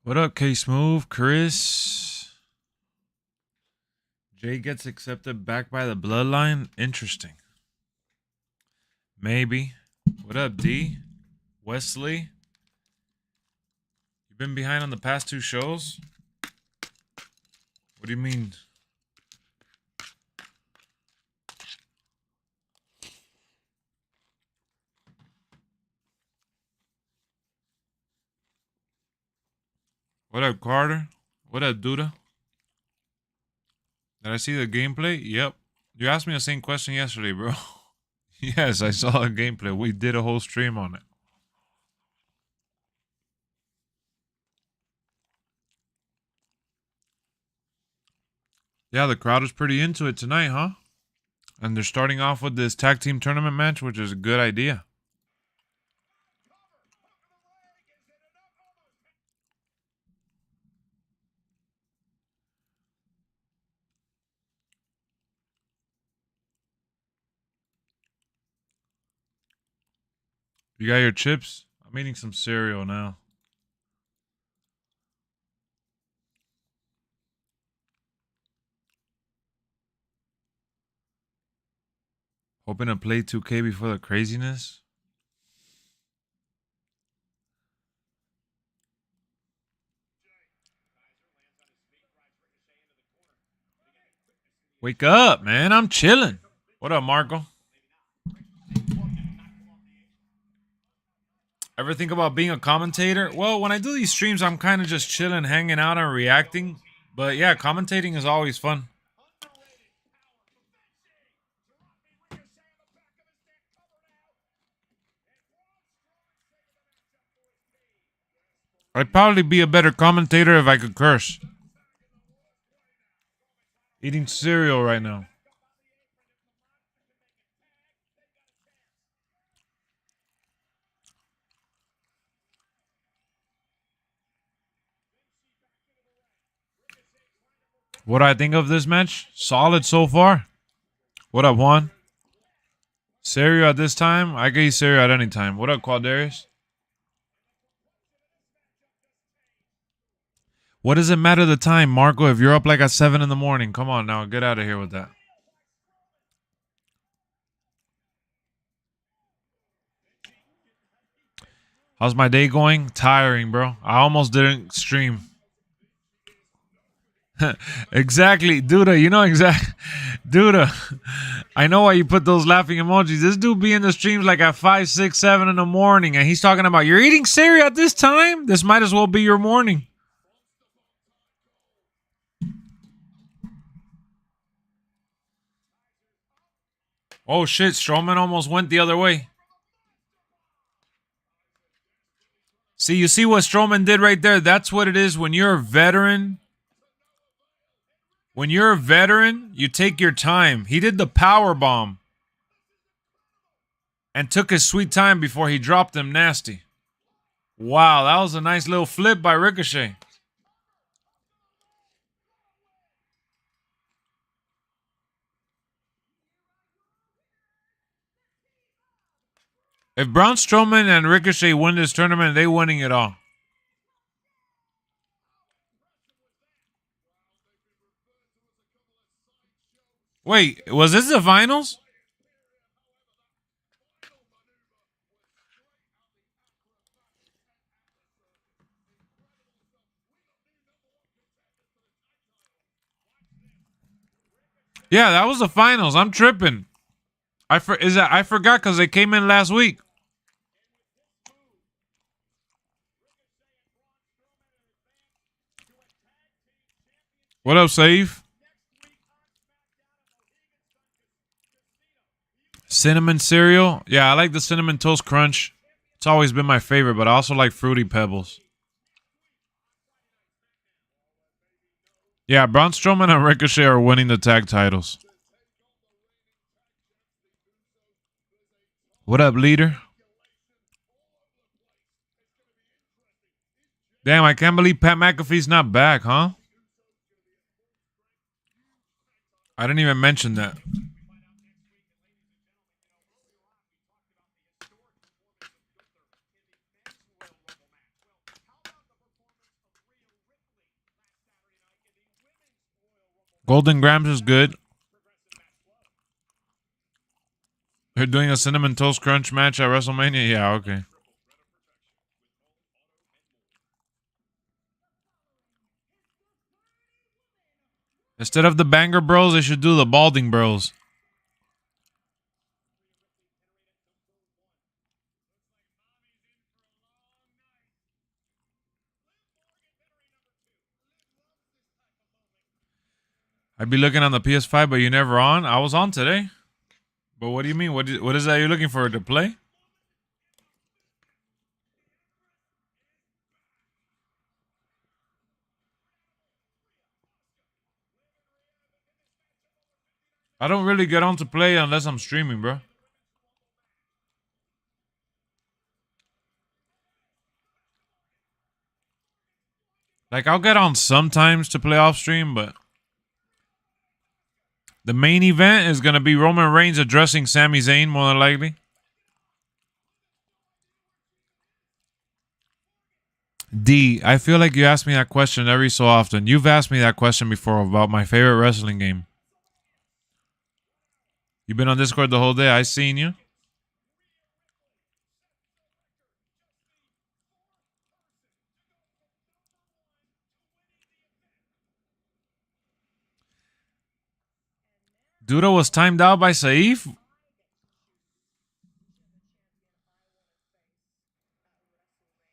What up, K Smooth? Chris? Jay gets accepted back by the bloodline? Interesting. Maybe. What up, D? Wesley? You've been behind on the past two shows? What do you mean? What up, Carter? What up, Duda? Did I see the gameplay? Yep. You asked me the same question yesterday, bro. Yes, I saw a gameplay. We did a whole stream on it. Yeah, the crowd is pretty into it tonight, huh? And they're starting off with this tag team tournament match, which is a good idea. You got your chips? I'm eating some cereal now. Hoping to play 2K before the craziness. Wake up, man. I'm chilling. What up, Marco? Ever think about being a commentator? Well, when I do these streams, I'm kind of just chilling, hanging out, and reacting. But yeah, commentating is always fun. I'd probably be a better commentator if I could curse. Eating cereal right now. What do I think of this match? Solid so far. What up, Juan? Cereal at this time? I can eat cereal at any time. What up, Quadarius? What does it matter the time, Marco, if you're up like at 7 in the morning? Come on now, get out of here with that. How's my day going? Tiring, bro. I almost didn't stream. Exactly, Duda. You know exactly, Duda. I know why you put those laughing emojis. This dude be in the streams like at 5, 6, 7 in the morning, and he's talking about you're eating cereal at this time. This might as well be your morning. Oh shit! Strowman almost went the other way. See, you see what Strowman did right there? That's what it is when you're a veteran. When you're a veteran, you take your time. He did the power bomb and took his sweet time before he dropped him nasty. Wow, that was a nice little flip by Ricochet. If Braun Strowman and Ricochet win this tournament, they winning it all. Wait, was this the finals? Yeah, that was the finals. I'm tripping. I forgot because they came in last week. What up, Save? Cinnamon cereal? Yeah, I like the Cinnamon Toast Crunch. It's always been my favorite, but I also like Fruity Pebbles. Yeah, Braun Strowman and Ricochet are winning the tag titles. What up, leader? Damn, I can't believe Pat McAfee's not back, huh? I didn't even mention that. Golden Grams is good. They're doing a Cinnamon Toast Crunch match at WrestleMania? Yeah, okay. Instead of the Banger Bros, they should do the Balding Bros. I'd be looking on the PS5, but you're never on? I was on today. But what do you mean? What is that you're looking for to play? I don't really get on to play unless I'm streaming, bro. Like, I'll get on sometimes to play off stream, but the main event is going to be Roman Reigns addressing Sami Zayn, more than likely. D, I feel like you ask me that question every so often. You've asked me that question before about my favorite wrestling game. You've been on Discord the whole day. I seen you. Duda was timed out by Saif?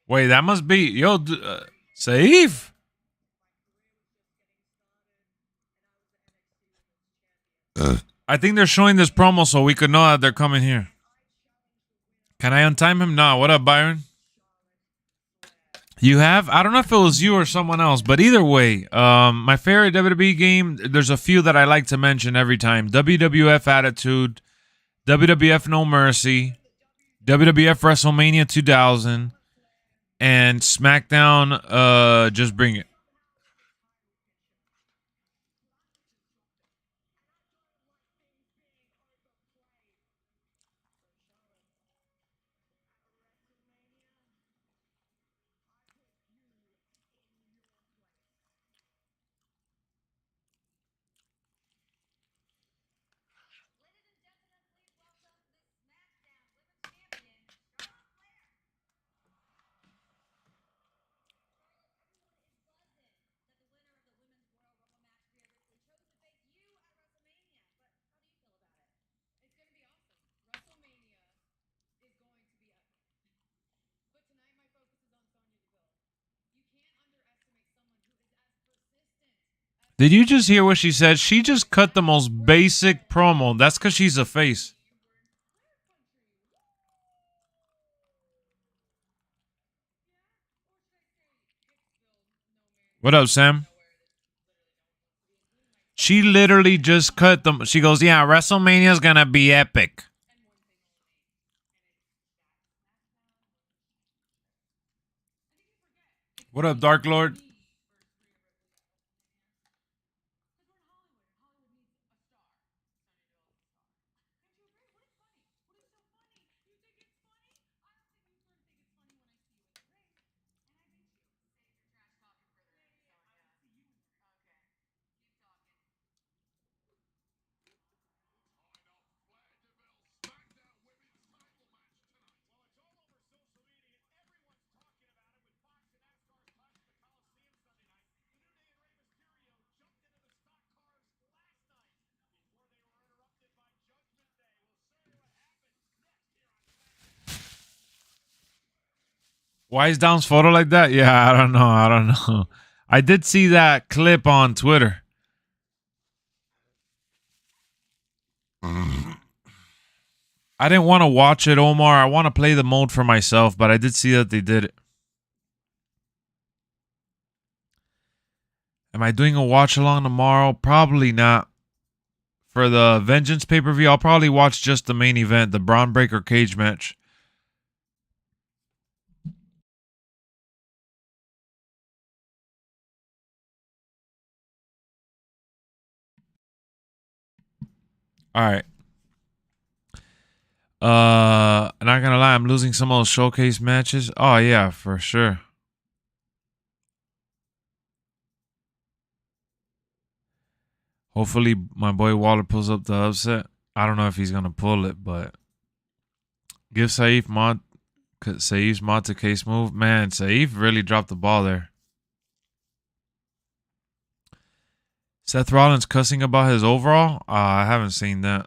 Wait, that must be... Yo, Saif? I think they're showing this promo so we could know that they're coming here. Can I untime him? Nah. What up, Byron? You have? I don't know if it was you or someone else, but either way, my favorite WWE game, there's a few that I like to mention every time. WWF Attitude, WWF No Mercy, WWF WrestleMania 2000, and SmackDown, Just Bring It. Did you just hear what she said? She just cut the most basic promo. That's because she's a face. What up, Sam? She literally just cut them. She goes, yeah, WrestleMania's going to be epic. What up, Dark Lord? Why is Down's photo like that? Yeah, I don't know. I did see that clip on Twitter. I didn't want to watch it, Omar. I want to play the mode for myself, but I did see that they did it. Am I doing a watch along tomorrow? Probably not. For the Vengeance pay-per-view, I'll probably watch just the main event, the Braun Breaker cage match. All right. Not gonna lie, I'm losing some of those showcase matches. Oh yeah, for sure. Hopefully, my boy Waller pulls up the upset. I don't know if he's gonna pull it, but give Saif mod, Saif's mod to case move. Man, Saif really dropped the ball there. Seth Rollins cussing about his overall. I haven't seen that.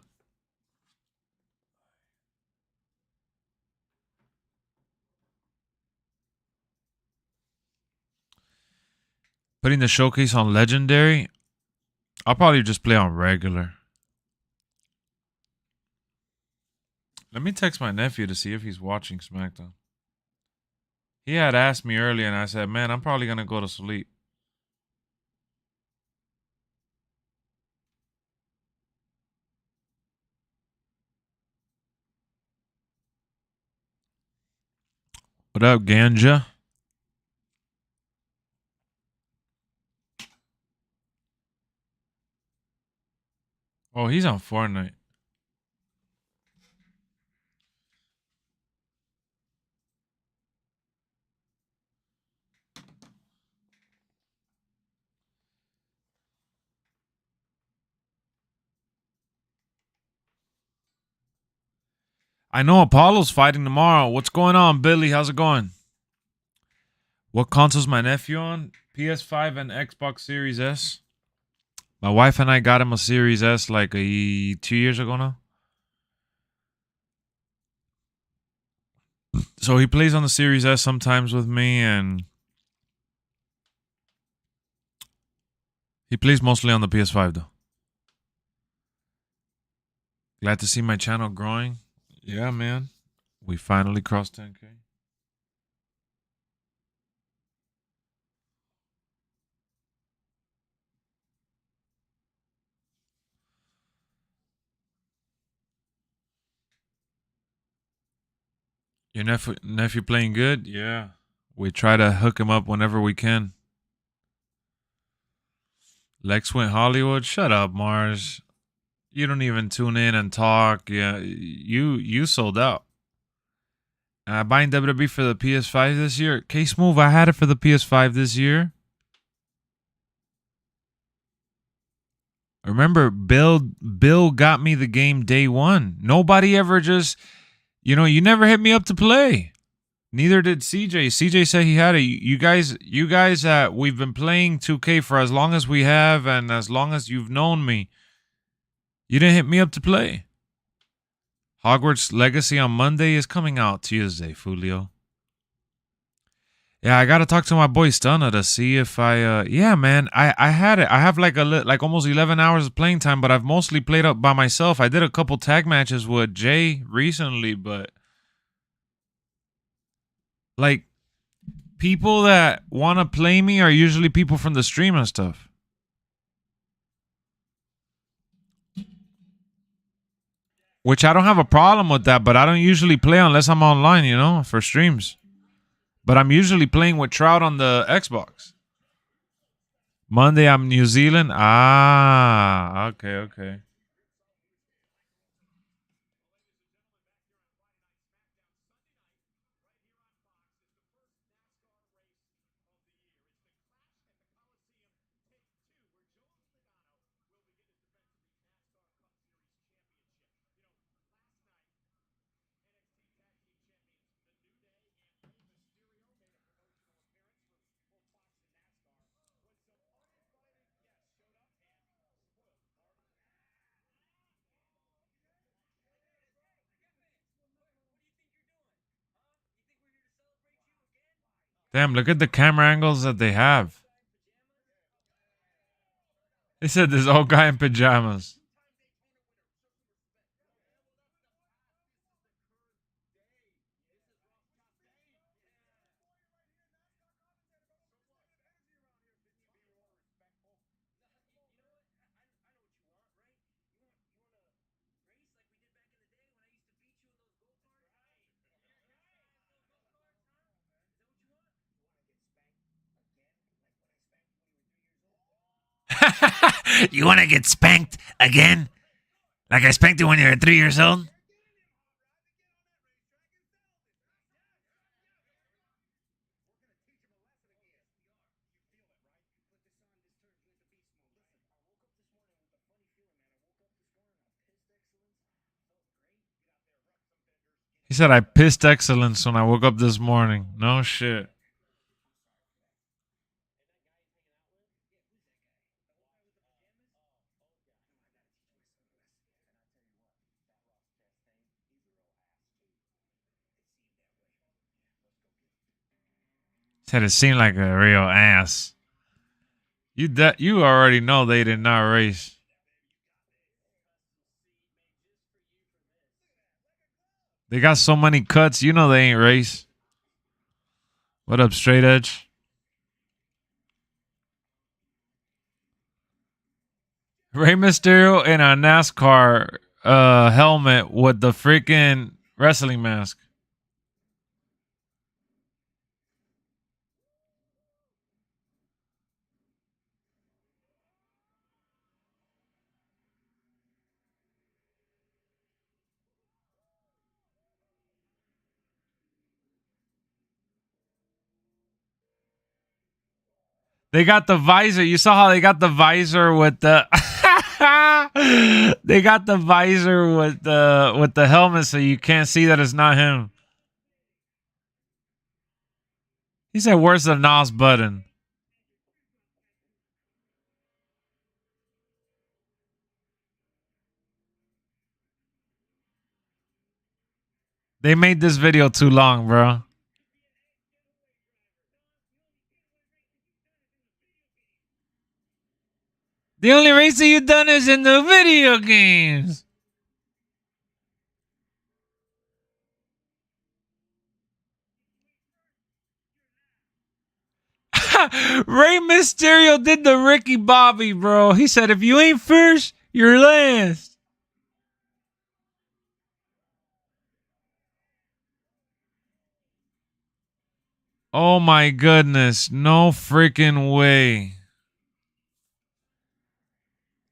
Putting the showcase on legendary. I'll probably just play on regular. Let me text my nephew to see if he's watching SmackDown. He had asked me earlier, and I said, man, I'm probably going to go to sleep. What up, Ganja? Oh, he's on Fortnite. I know Apollo's fighting tomorrow. What's going on, Billy? How's it going? What console's my nephew on? PS5 and Xbox Series S. My wife and I got him a Series S like 2 years ago now. So he plays on the Series S sometimes with me, and he plays mostly on the PS5 though. Glad to see my channel growing. Yeah, man. We finally crossed 10K. Your nephew playing good? Yeah. We try to hook him up whenever we can. Lex went Hollywood. Shut up, Mars. You don't even tune in and talk. Yeah, you sold out. Buying WWE for the PS5 this year. Case move. I had it for the PS5 this year. Remember, Bill got me the game day one. Nobody ever just, you never hit me up to play. Neither did CJ. CJ said he had it. You guys, we've been playing 2K for as long as we have, and as long as you've known me, you didn't hit me up to play. Hogwarts Legacy on Monday is coming out Tuesday, Fulio. Yeah, I gotta talk to my boy Stunna to see if yeah, man, I had it. I have like almost 11 hours of playing time, but I've mostly played up by myself. I did a couple tag matches with Jay recently, but like people that want to play me are usually people from the stream and stuff. Which I don't have a problem with that, but I don't usually play unless I'm online, for streams. But I'm usually playing with Trout on the Xbox. Monday, I'm New Zealand. Ah, okay. Damn, look at the camera angles that they have. They said this old guy in pajamas. You want to get spanked again? Like I spanked you when you were 3 years old? He said I pissed excellence when I woke up this morning. No shit. Said it seemed like a real ass. You already know they did not race. They got so many cuts, you know they ain't race. What up, straight edge? Rey Mysterio in a NASCAR helmet with the freaking wrestling mask. They got the visor. You saw how they got the visor with the they got the visor with the helmet so you can't see that it's not him. He said, "Where's the NOS button?" They made this video too long, bro. The only racing you've done is in the video games. Rey Mysterio did the Ricky Bobby, bro. He said, if you ain't first, you're last. Oh my goodness. No freaking way.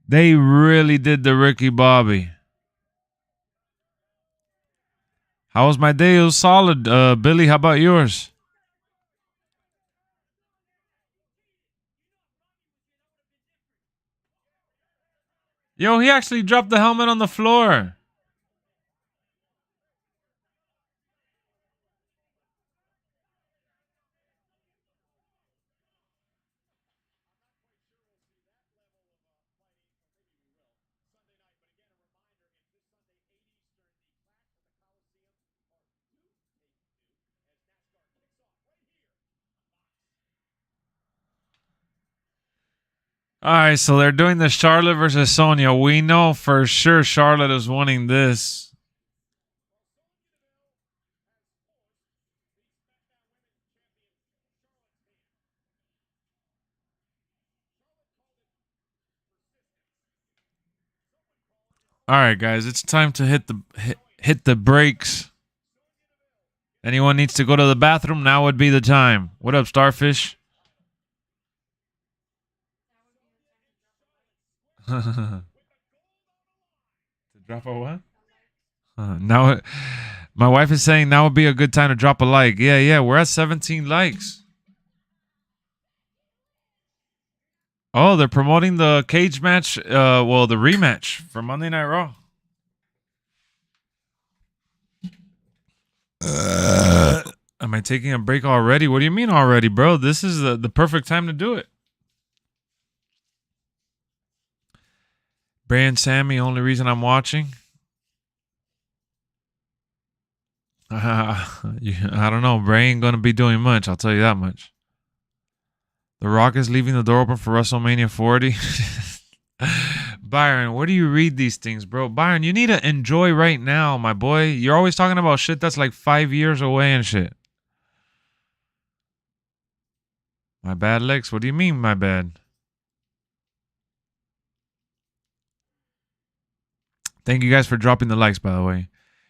They really did the Ricky Bobby. How was my day? It was solid. Billy, how about yours? Yo, he actually dropped the helmet on the floor. All right, so they're doing the Charlotte versus Sonya. We know for sure Charlotte is winning this. All right, guys, it's time to hit the brakes. Anyone needs to go to the bathroom? Now would be the time. What up, Starfish? To drop a what? Now, my wife is saying now would be a good time to drop a like. Yeah, we're at 17 likes. Oh, they're promoting the cage match. Well, the rematch for Monday Night Raw. Am I taking a break already? What do you mean already, bro? This is the perfect time to do it. Bray and Sammy, only reason I'm watching. I don't know. Bray ain't going to be doing much. I'll tell you that much. The Rock is leaving the door open for WrestleMania 40. Byron, where do you read these things, bro? Byron, you need to enjoy right now, my boy. You're always talking about shit that's like 5 years away and shit. My bad, Lex. What do you mean, my bad? Thank you guys for dropping the likes, by the way.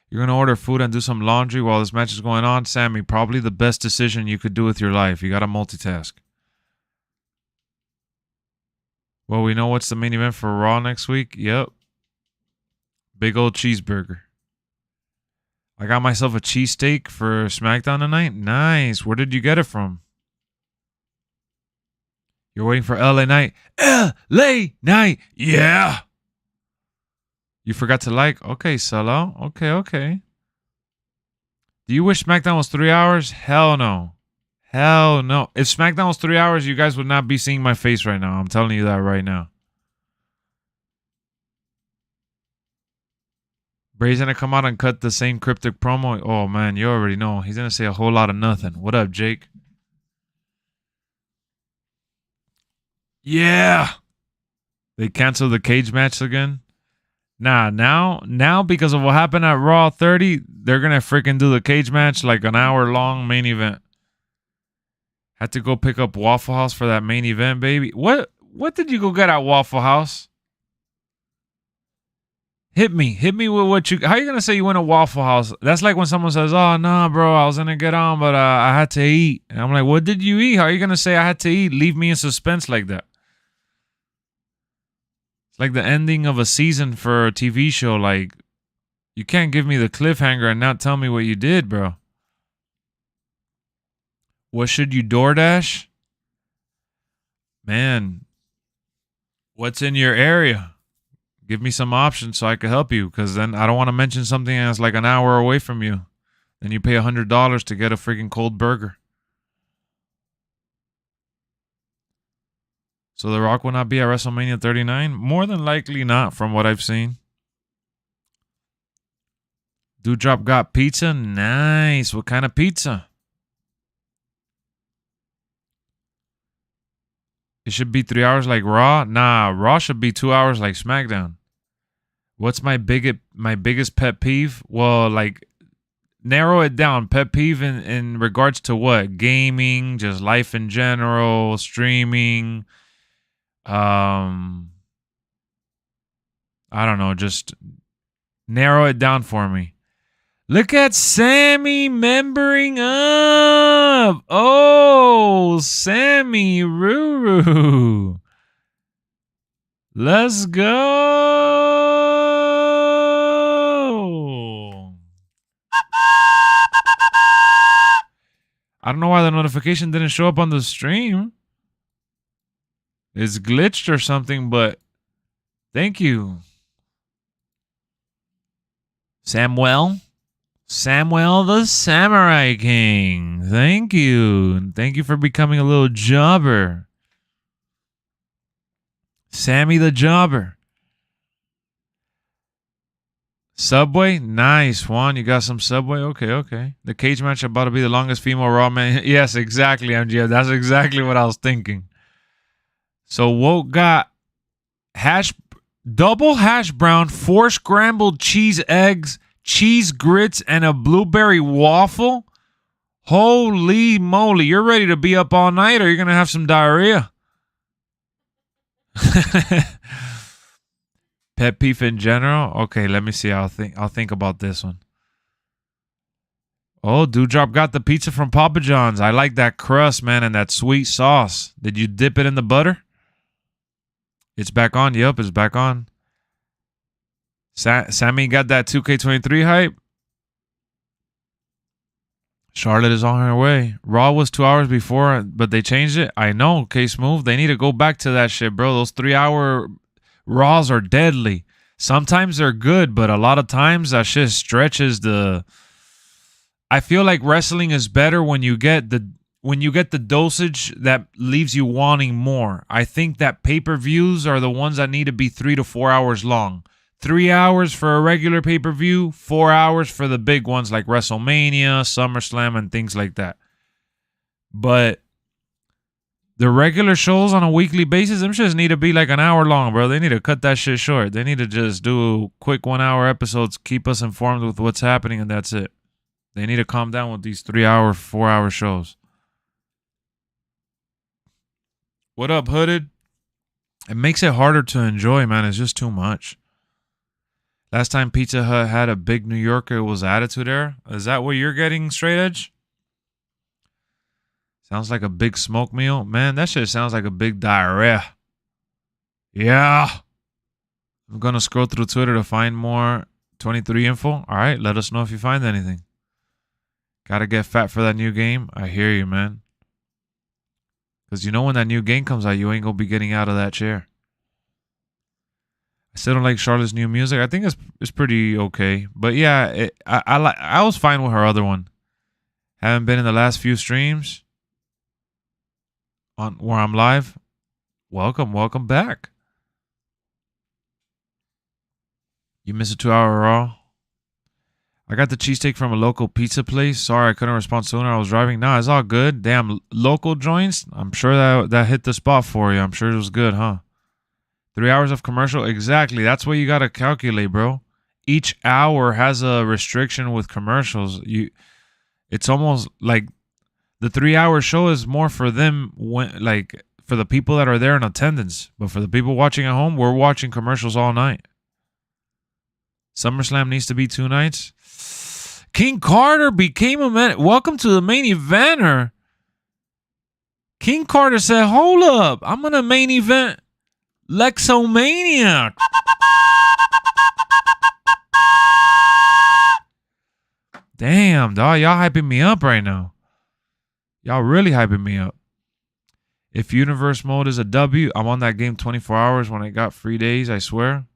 You're going to order food and do some laundry while this match is going on? Sammy, probably the best decision you could do with your life. You got to multitask. Well, we know what's the main event for Raw next week. Yep. Big old cheeseburger. I got myself a cheesesteak for SmackDown tonight. Nice. Where did you get it from? You're waiting for LA Knight. LA Knight. Yeah. You forgot to like? Okay, Solo. Okay. Do you wish SmackDown was 3 hours? Hell no. Hell no. If SmackDown was 3 hours, you guys would not be seeing my face right now. I'm telling you that right now. Bray's gonna come out and cut the same cryptic promo. Oh man, you already know. He's gonna say a whole lot of nothing. What up, Jake? Yeah. They canceled the cage match again. Nah, now because of what happened at Raw 30, they're gonna freaking do the cage match like an hour-long main event. Had to go pick up Waffle House for that main event, baby. What did you go get at Waffle House? Hit me with what you. How you gonna say you went to Waffle House? That's like when someone says, "Oh no, bro, I was gonna get on, but I had to eat." And I'm like, "What did you eat? How are you gonna say I had to eat? Leave me in suspense like that." Like the ending of a season for a TV show. Like, you can't give me the cliffhanger and not tell me what you did, bro. What should you DoorDash? Man, what's in your area? Give me some options so I can help you, because then I don't want to mention something that's like an hour away from you. Then you pay $100 to get a freaking cold burger. So The Rock will not be at WrestleMania 39? More than likely not, from what I've seen. Dewdrop got pizza? Nice. What kind of pizza? It should be 3 hours like Raw? Nah, Raw should be 2 hours like SmackDown. What's my biggest pet peeve? Well, like, narrow it down. Pet peeve in regards to what? Gaming, just life in general, streaming. I don't know. Just narrow it down for me. Look at Sammy membering up. Oh, Sammy Ruru. Let's go. I don't know why the notification didn't show up on the stream. It's glitched or something, but thank you. Samuel the Samurai King. Thank you. And thank you for becoming a little jobber. Sammy the Jobber. Subway? Nice, Juan. You got some Subway? Okay. The cage match about to be the longest female Raw man. Yes, exactly, MGF. That's exactly what I was thinking. So Woke got double hash brown, 4 scrambled cheese eggs, cheese grits, and a blueberry waffle. Holy moly. You're ready to be up all night, or you're going to have some diarrhea. Pet peeve in general? Okay, let me see. I'll think about this one. Oh, Dewdrop got the pizza from Papa John's. I like that crust, man, and that sweet sauce. Did you dip it in the butter? It's back on. Yep, it's back on. Sammy got that 2K23 hype. Charlotte is on her way. Raw was 2 hours before, but they changed it. I know, Case Move. They need to go back to that shit, bro. Those 3 hour Raws are deadly. Sometimes they're good, but a lot of times that shit stretches the... I feel like wrestling is better when you get the dosage that leaves you wanting more. I think that pay-per-views are the ones that need to be 3 to 4 hours long. 3 hours for a regular pay-per-view, 4 hours for the big ones like WrestleMania, SummerSlam, and things like that. But the regular shows on a weekly basis, them shits need to be like an hour long, bro. They need to cut that shit short. They need to just do quick 1 hour episodes, keep us informed with what's happening, and that's it. They need to calm down with these 3 hour, 4 hour shows. What up, Hooded? It makes it harder to enjoy, man. It's just too much. Last time Pizza Hut had a big New Yorker, it was Attitude Era. Is that what you're getting, Straight Edge? Sounds like a big smoke meal. Man, that shit sounds like a big diarrhea. Yeah. I'm going to scroll through Twitter to find more 23 info. All right, let us know if you find anything. Gotta get fat for that new game. I hear you, man. Because you know when that new game comes out, you ain't going to be getting out of that chair. I still don't like Charlotte's new music. I think it's pretty okay. But yeah, I was fine with her other one. Haven't been in the last few streams on where I'm live. Welcome back. You missed a 2-hour Raw. I got the cheesesteak from a local pizza place. Sorry I couldn't respond sooner. I was driving. Nah, it's all good. Damn, local joints. I'm sure that hit the spot for you. I'm sure it was good, huh? 3 hours of commercial. Exactly. That's what you got to calculate, bro. Each hour has a restriction with commercials. It's almost like the 3-hour show is more for them, like for the people that are there in attendance. But for the people watching at home, we're watching commercials all night. SummerSlam needs to be 2 nights. King Carter became a man. Welcome to the main eventer. King Carter said, hold up. I'm going to main event Lexomania. Damn, dog. Y'all hyping me up right now. Y'all really hyping me up. If Universe Mode is a W, I'm on that game 24 hours when I got free days, I swear.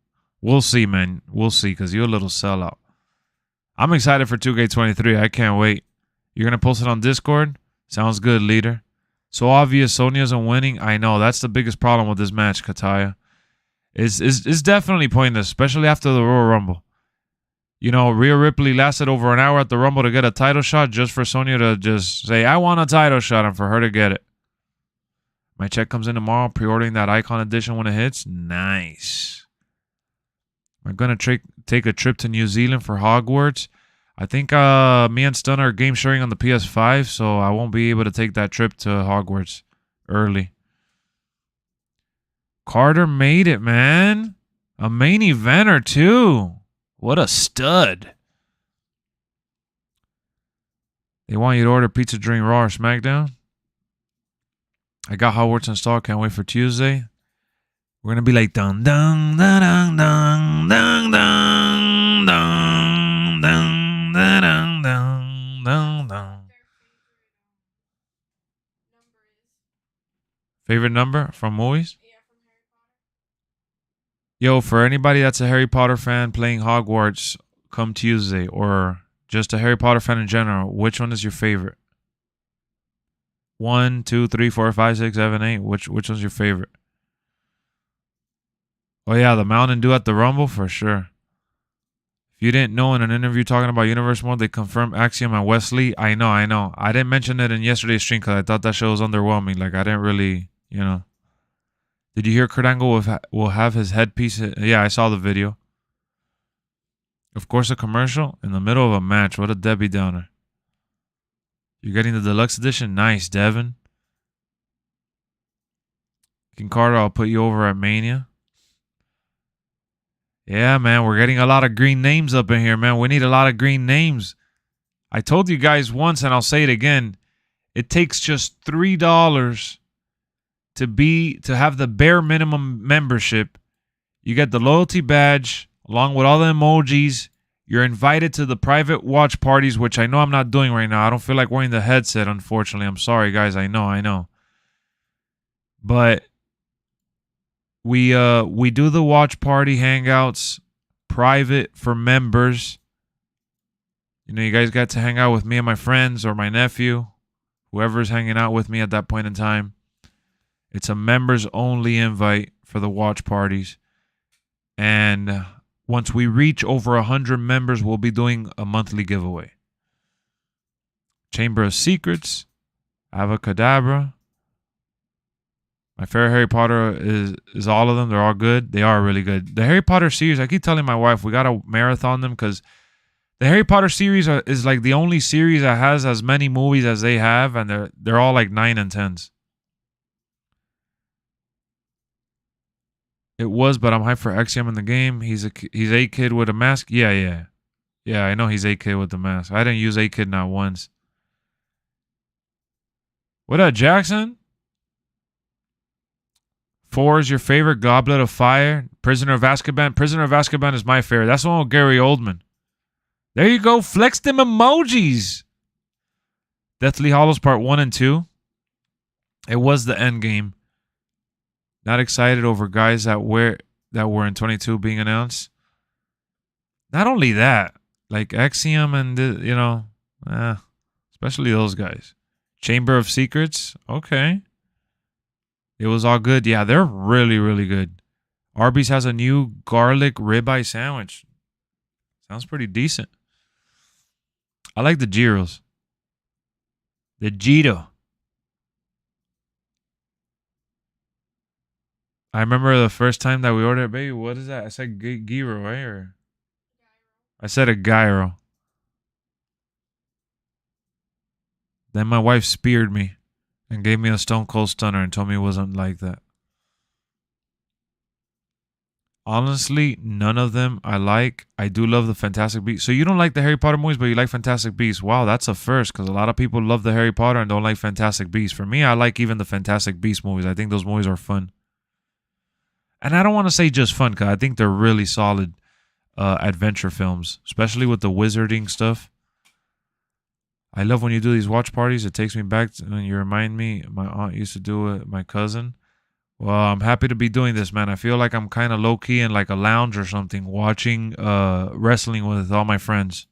We'll see, man. We'll see, because you're a little sellout. I'm excited for 2K23. I can't wait. You're going to post it on Discord? Sounds good, leader. So obvious Sonya isn't winning. I know. That's the biggest problem with this match, Kataya. It's definitely pointless, especially after the Royal Rumble. You know, Rhea Ripley lasted over an hour at the Rumble to get a title shot just for Sonya to just say, I want a title shot, and for her to get it. My check comes in tomorrow, pre-ordering that Icon Edition when it hits. Nice. I'm going to take a trip to New Zealand for Hogwarts. I think me and Stun are game sharing on the PS5, so I won't be able to take that trip to Hogwarts early. Carter made it, man. A main eventer, too. What a stud. They want you to order pizza during Raw or SmackDown. I got Hogwarts installed. Can't wait for Tuesday. We're going to be like, dun, dun, dun, dun, dun, dun, dun, dun, dun, dun, dun, dun, dun. Favorite number from movies? Yo, for anybody that's a Harry Potter fan playing Hogwarts come Tuesday, or just a Harry Potter fan in general, which one is your favorite? 1, 2, 3, 4, 5, 6, 7, 8. Which one's your favorite? Oh, yeah, the Mountain Dew at the Rumble, for sure. If you didn't know, in an interview talking about Universe Mode, they confirmed Axiom and Wesley. I know. I didn't mention it in yesterday's stream because I thought that show was underwhelming. Like, I didn't really, you know. Did you hear Kurt Angle will have his headpiece? Yeah, I saw the video. Of course, a commercial in the middle of a match. What a Debbie Downer. You're getting the deluxe edition? Nice, Devin. King Carter, I'll put you over at Mania. Yeah, man, we're getting a lot of green names up in here, man. We need a lot of green names. I told you guys once, and I'll say it again. It takes just $3 to have the bare minimum membership. You get the loyalty badge along with all the emojis. You're invited to the private watch parties, which I know I'm not doing right now. I don't feel like wearing the headset, unfortunately. I'm sorry, guys. I know. But we do the watch party hangouts private for members. You know, you guys got to hang out with me and my friends or my nephew, whoever's hanging out with me at that point in time. It's a members only invite for the watch parties. And once we reach over 100 members, we'll be doing a monthly giveaway. Chamber of Secrets, Avacadabra. My favorite Harry Potter is all of them. They're all good. They are really good. The Harry Potter series, I keep telling my wife, we got to marathon them because the Harry Potter series is like the only series that has as many movies as they have, and they're all like 9 and 10s. It was, but I'm hyped for Axiom in the game. He's a kid with a mask. Yeah. I know he's a kid with the mask. I didn't use a kid not once. What up, Jackson? 4 is your favorite. Goblet of Fire. Prisoner of Azkaban. Prisoner of Azkaban is my favorite. That's the one with Gary Oldman. There you go. Flex them emojis. Deathly Hallows Part 1 and 2. It was the end game. Not excited over guys that were in 22 being announced. Not only that, like Axiom and Especially those guys. Chamber of Secrets. Okay. It was all good. Yeah, they're really, really good. Arby's has a new garlic ribeye sandwich. Sounds pretty decent. I like the gyros. The Gito. I remember the first time that we ordered, baby, what is that? I said gyro, right? Or I said a gyro. Then my wife speared me and gave me a stone cold stunner and told me it wasn't like that. Honestly, none of them I like. I do love the Fantastic Beasts. So you don't like the Harry Potter movies, but you like Fantastic Beasts. Wow, that's a first because a lot of people love the Harry Potter and don't like Fantastic Beasts. For me, I like even the Fantastic Beasts movies. I think those movies are fun. And I don't want to say just fun because I think they're really solid adventure films, especially with the wizarding stuff. I love when you do these watch parties. It takes me back to when you remind me. My aunt used to do it with my cousin. Well, I'm happy to be doing this, man. I feel like I'm kind of low-key in like a lounge or something watching wrestling with all my friends,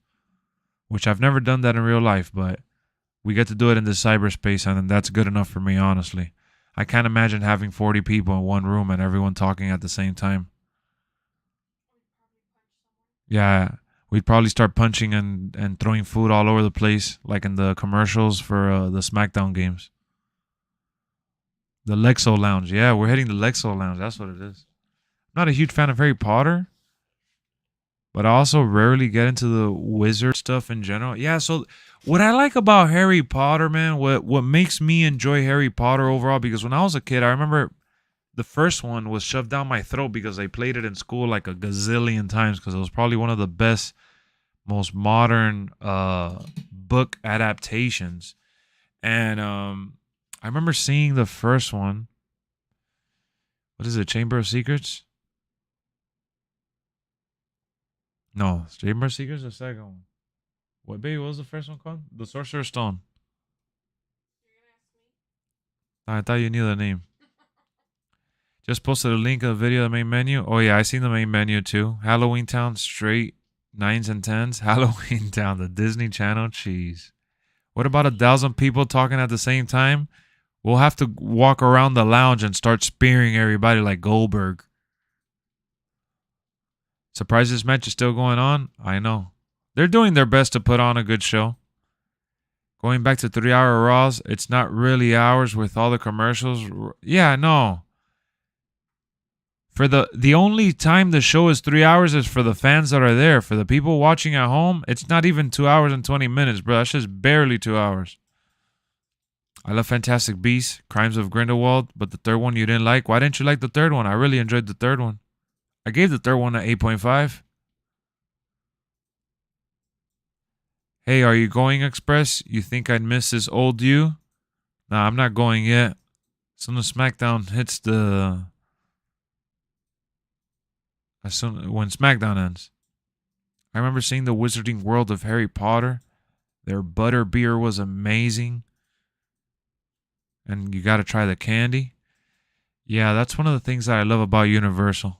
which I've never done that in real life, but we get to do it in this cyberspace, and that's good enough for me, honestly. I can't imagine having 40 people in one room and everyone talking at the same time. Yeah, we'd probably start punching and throwing food all over the place, like in the commercials for the SmackDown games. The Lexo Lounge. Yeah, we're hitting the Lexo Lounge. That's what it is. I'm not a huge fan of Harry Potter, but I also rarely get into the wizard stuff in general. Yeah, so what I like about Harry Potter, man, what makes me enjoy Harry Potter overall, because when I was a kid, I remember the first one was shoved down my throat because I played it in school like a gazillion times because it was probably one of the best, most modern book adaptations. And I remember seeing the first one. What is it? Chamber of Secrets? No, Chamber of Secrets is the second one. What, baby? What was the first one called? The Sorcerer's Stone. I thought you knew the name. Just posted a link of the video of the main menu. Oh, yeah, I seen the main menu too. Halloween Town, straight 9s and 10s. Halloween Town, the Disney Channel cheese. What about 1,000 people talking at the same time? We'll have to walk around the lounge and start spearing everybody like Goldberg. Surprised this match is still going on? I know. They're doing their best to put on a good show. Going back to 3-hour Raws, it's not really hours with all the commercials. Yeah, no. For the only time the show is 3 hours is for the fans that are there. For the people watching at home, it's not even 2 hours and 20 minutes, bro. That's just barely 2 hours. I love Fantastic Beasts, Crimes of Grindelwald, but the third one you didn't like. Why didn't you like the third one? I really enjoyed the third one. I gave the third one an 8.5. Hey, are you going, Express? You think I'd miss this old you? Nah, I'm not going yet. As soon as SmackDown hits the... when SmackDown ends. I remember seeing the Wizarding World of Harry Potter. Their butter beer was amazing. And you got to try the candy. Yeah, that's one of the things that I love about Universal.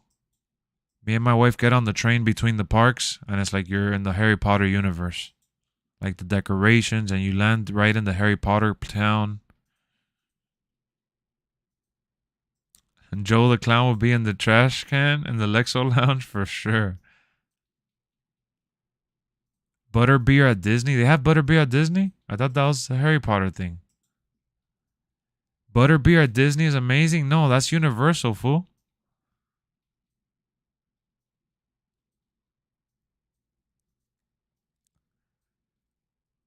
Me and my wife get on the train between the parks, and it's like you're in the Harry Potter universe. Like the decorations, and you land right in the Harry Potter town. And Joe the Clown will be in the trash can in the Lexo Lounge for sure. Butterbeer at Disney? They have butterbeer at Disney? I thought that was a Harry Potter thing. Butterbeer at Disney is amazing? No, that's Universal, fool.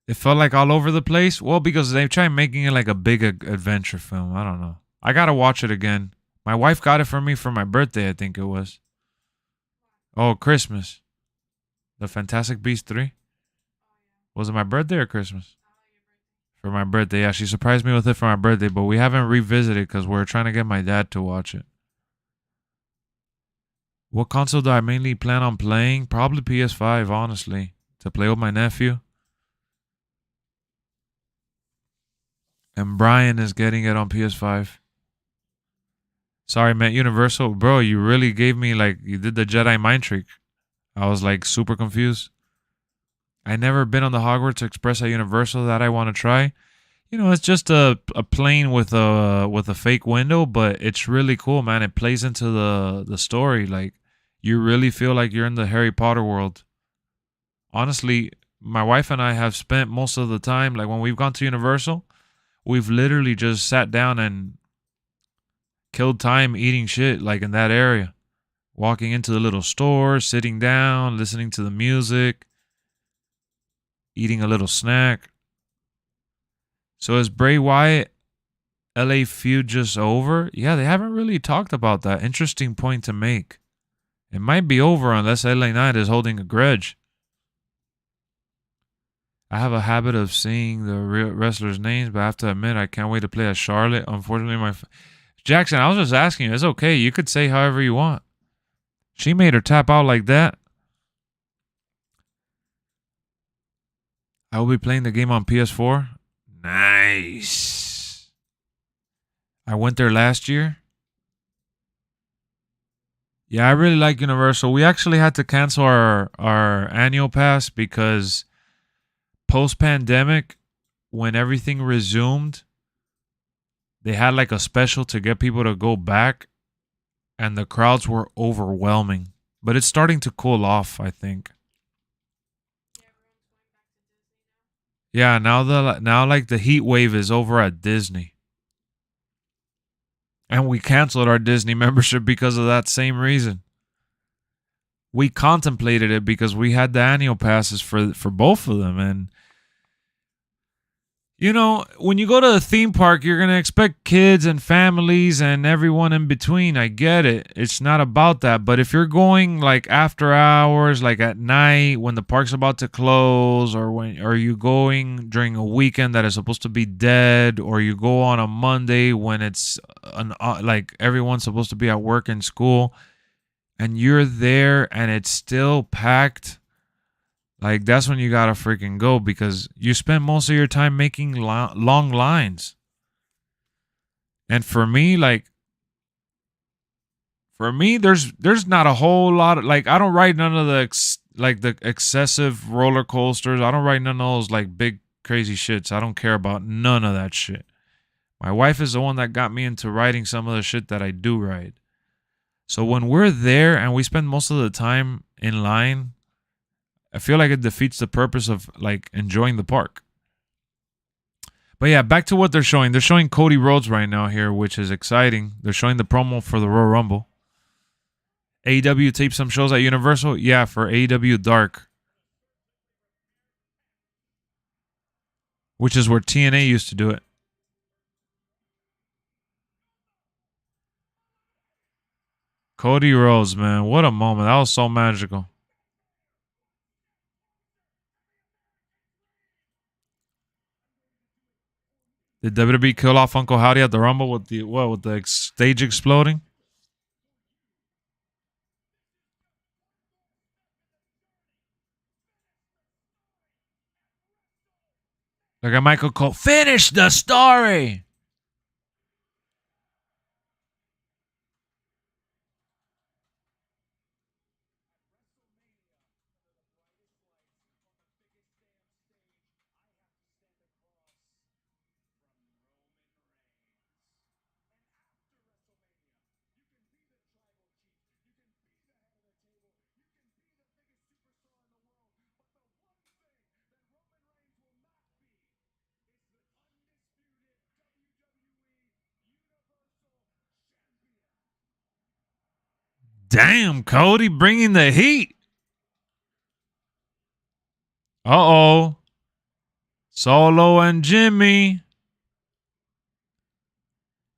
It felt like all over the place. Well, because they tried making it like a big adventure film. I don't know. I got to watch it again. My wife got it for me for my birthday, I think it was. Oh, Christmas. The Fantastic Beasts 3. Was it my birthday or Christmas? For my birthday, yeah. She surprised me with it for my birthday, but we haven't revisited because we're trying to get my dad to watch it. What console do I mainly plan on playing? Probably PS5, honestly. To play with my nephew. And Brian is getting it on PS5. Sorry, man. Universal. Bro, you really gave me like... You did the Jedi mind trick. I was like super confused. I never been on the Hogwarts Express at Universal that I want to try. You know, it's just a plane with a fake window, but it's really cool, man. It plays into the story. Like you really feel like you're in the Harry Potter world. Honestly, my wife and I have spent most of the time, like when we've gone to Universal, we've literally just sat down and killed time eating shit like in that area. Walking into the little store, sitting down, listening to the music, eating a little snack. So is Bray Wyatt LA feud just over? Yeah, they haven't really talked about that. Interesting point to make. It might be over unless LA Knight is holding a grudge. I have a habit of seeing the real wrestlers' names, but I have to admit I can't wait to play as Charlotte. Unfortunately, Jackson, I was just asking you. It's okay. You could say however you want. She made her tap out like that. I will be playing the game on PS4. Nice. I went there last year. Yeah, I really like Universal. We actually had to cancel our annual pass because post-pandemic, when everything resumed, they had like a special to get people to go back, and the crowds were overwhelming. But it's starting to cool off, I think. Yeah, now like the heat wave is over at Disney. And we canceled our Disney membership because of that same reason. We contemplated it because we had the annual passes for both of them, and you know, when you go to a theme park, you're going to expect kids and families and everyone in between. I get it. It's not about that. But if you're going like after hours, like at night when the park's about to close, or you going during a weekend that is supposed to be dead, or you go on a Monday when it's like everyone's supposed to be at work and school, and you're there and it's still packed, like, that's when you gotta freaking go because you spend most of your time making long lines. And for me, there's not a whole lot of, like, I don't ride none of the excessive roller coasters. I don't ride none of those, like, big crazy shits. I don't care about none of that shit. My wife is the one that got me into riding some of the shit that I do ride. So when we're there and we spend most of the time in line, I feel like it defeats the purpose of like enjoying the park. But yeah, back to what they're showing. They're showing Cody Rhodes right now here, which is exciting. They're showing the promo for the Royal Rumble. AEW taped some shows at Universal. Yeah, for AEW Dark, which is where TNA used to do it. Cody Rhodes, man. What a moment. That was so magical. Did WWE kill off Uncle Howdy at the Rumble with the stage exploding? Like a Michael Cole. Finish the story. Damn, Cody bringing the heat. Uh-oh. Solo and Jimmy.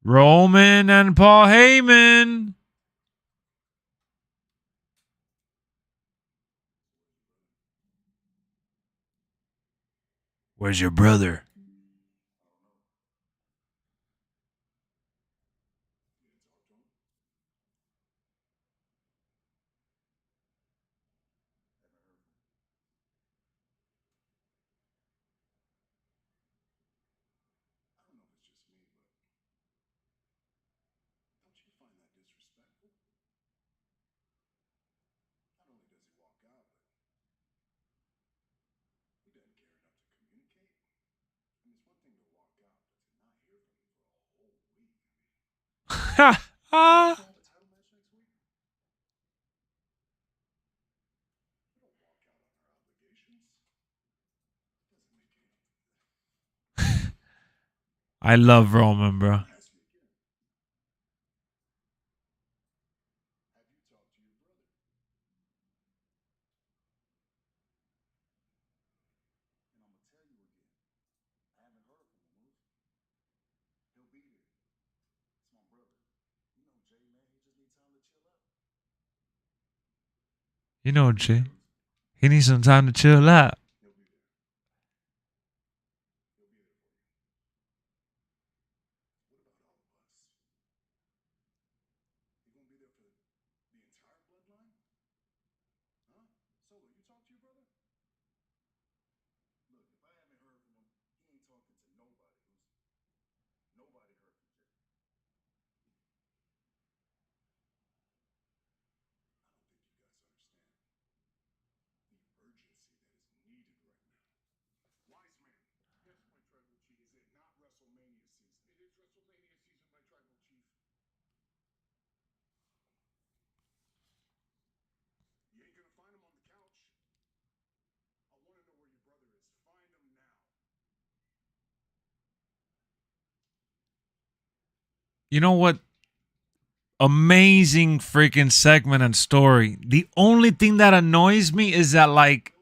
Roman and Paul Heyman. Where's your brother? I love Roman, bro. You know, Jay. He needs some time to chill out. You know what? Amazing freaking segment and story. The only thing that annoys me is that, like,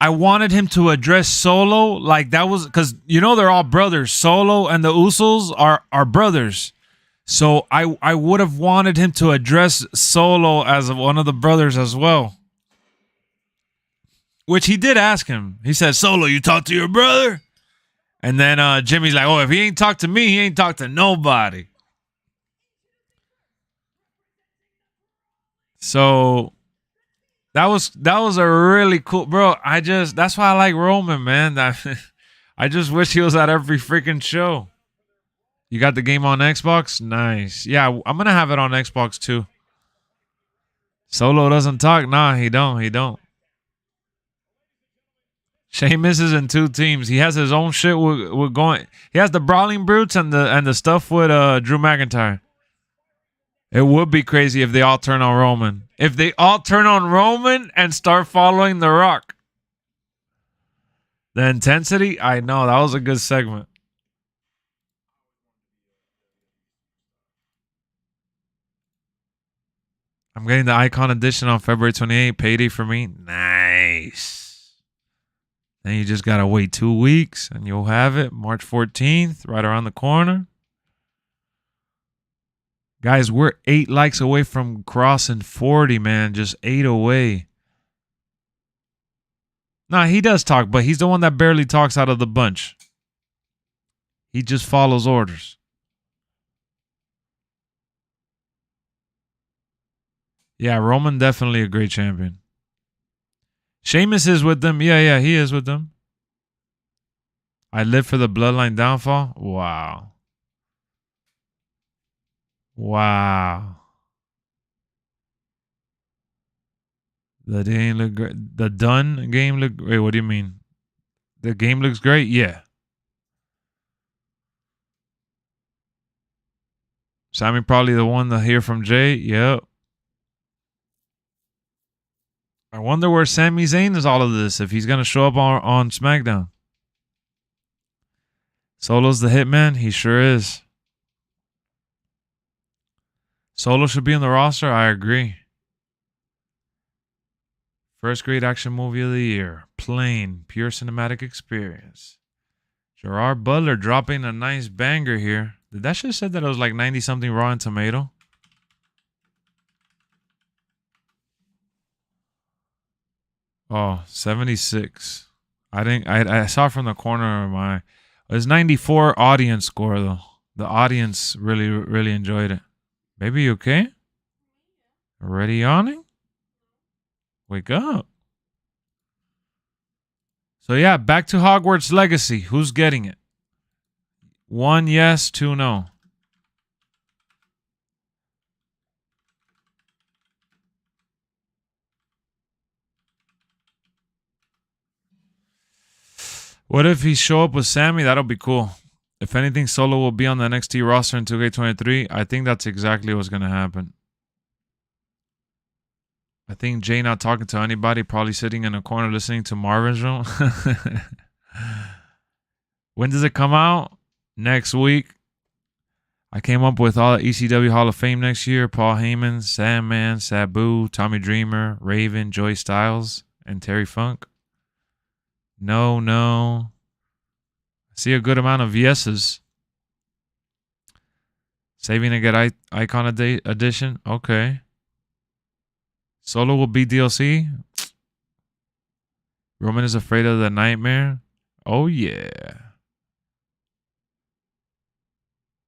I wanted him to address Solo. Like, that was because, you know, they're all brothers. Solo and the Usos are brothers. So I would have wanted him to address Solo as one of the brothers as well. Which he did ask him. He said, Solo, you talk to your brother? And then Jimmy's like, oh, if he ain't talked to me, he ain't talked to nobody. So that was a really cool, bro. That's why I like Roman, man. I just wish he was at every freaking show. You got the game on Xbox? Nice. Yeah, I'm gonna have it on Xbox too. Solo doesn't talk? Nah, he don't. He don't. Sheamus is in 2 teams. He has his own shit with going. He has the Brawling Brutes and the stuff with Drew McIntyre. It would be crazy if they all turn on Roman. If they all turn on Roman and start following The Rock. The intensity, I know. That was a good segment. I'm getting the Icon Edition on February 28th. Payday for me. Nice. Then you just got to wait 2 weeks and you'll have it. March 14th, right around the corner. Guys, we're 8 likes away from crossing 40, man. Just 8 away. Nah, he does talk, but he's the one that barely talks out of the bunch. He just follows orders. Yeah, Roman definitely a great champion. Sheamus is with them. Yeah, he is with them. I live for the bloodline downfall. Wow. Wow. The game look great. The done game look. Wait, what do you mean? The game looks great. Yeah. Sammy probably the one to hear from Jay. Yep. I wonder where Sami Zayn is all of this. If he's gonna show up on SmackDown. Solo's the hitman. He sure is. Solo should be on the roster. I agree. First great action movie of the year. Plain, pure cinematic experience. Gerard Butler dropping a nice banger here. Did that shit said that it was like 90 something Rotten Tomato? Oh, 76. I saw it from the corner of my. It was 94 audience score though. The audience really enjoyed it. Baby, you okay? Already yawning? Wake up. So yeah, back to Hogwarts Legacy. Who's getting it? 1 yes, 2 no. What if he show up with Sammy? That'll be cool. If anything, Solo will be on the NXT roster in 2K23. I think that's exactly what's going to happen. I think Jay not talking to anybody, probably sitting in a corner listening to Marvin's room. When does it come out? Next week. I came up with all the ECW Hall of Fame next year. Paul Heyman, Sandman, Sabu, Tommy Dreamer, Raven, Joey Styles, and Terry Funk. No. I see a good amount of yeses. Saving to get Icon Edition. Okay. Solo will be DLC. Roman is afraid of the nightmare. Oh, yeah.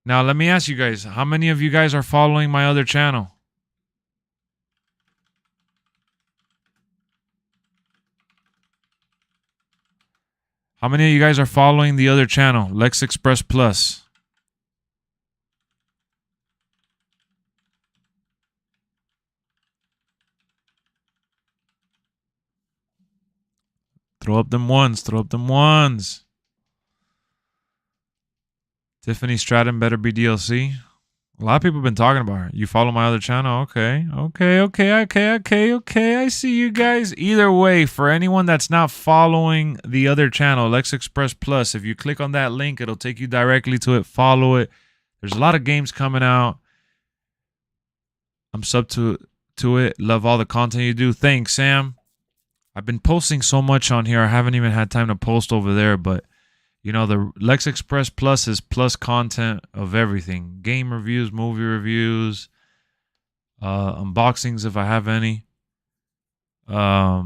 Now, let me ask you guys, how many of you guys are following my other channel? How many of you guys are following the other channel, LexxExpress Plus? Throw up them ones. Throw up them ones. Tiffany Stratton better be DLC. A lot of people have been talking about her. You follow my other channel? Okay. I see you guys. Either way, for anyone that's not following the other channel, LexxExpress Plus, if you click on that link, it'll take you directly to it. Follow it. There's a lot of games coming out. I'm sub to it. Love all the content you do. Thanks, Sam. I've been posting so much on here. I haven't even had time to post over there, but you know, the LexxExpress Plus is plus content of everything. Game reviews, movie reviews, unboxings if I have any. We're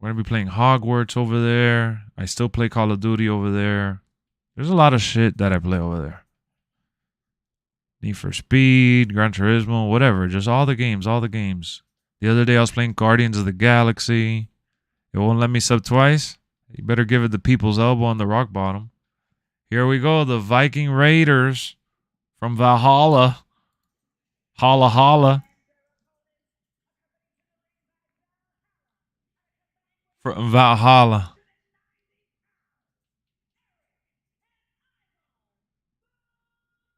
going to be playing Hogwarts over there. I still play Call of Duty over there. There's a lot of shit that I play over there. Need for Speed, Gran Turismo, whatever. Just all the games, The other day I was playing Guardians of the Galaxy. It won't let me sub twice. You better give it the people's elbow on the rock bottom. Here we go. The Viking Raiders from Valhalla. Holla holla. From Valhalla.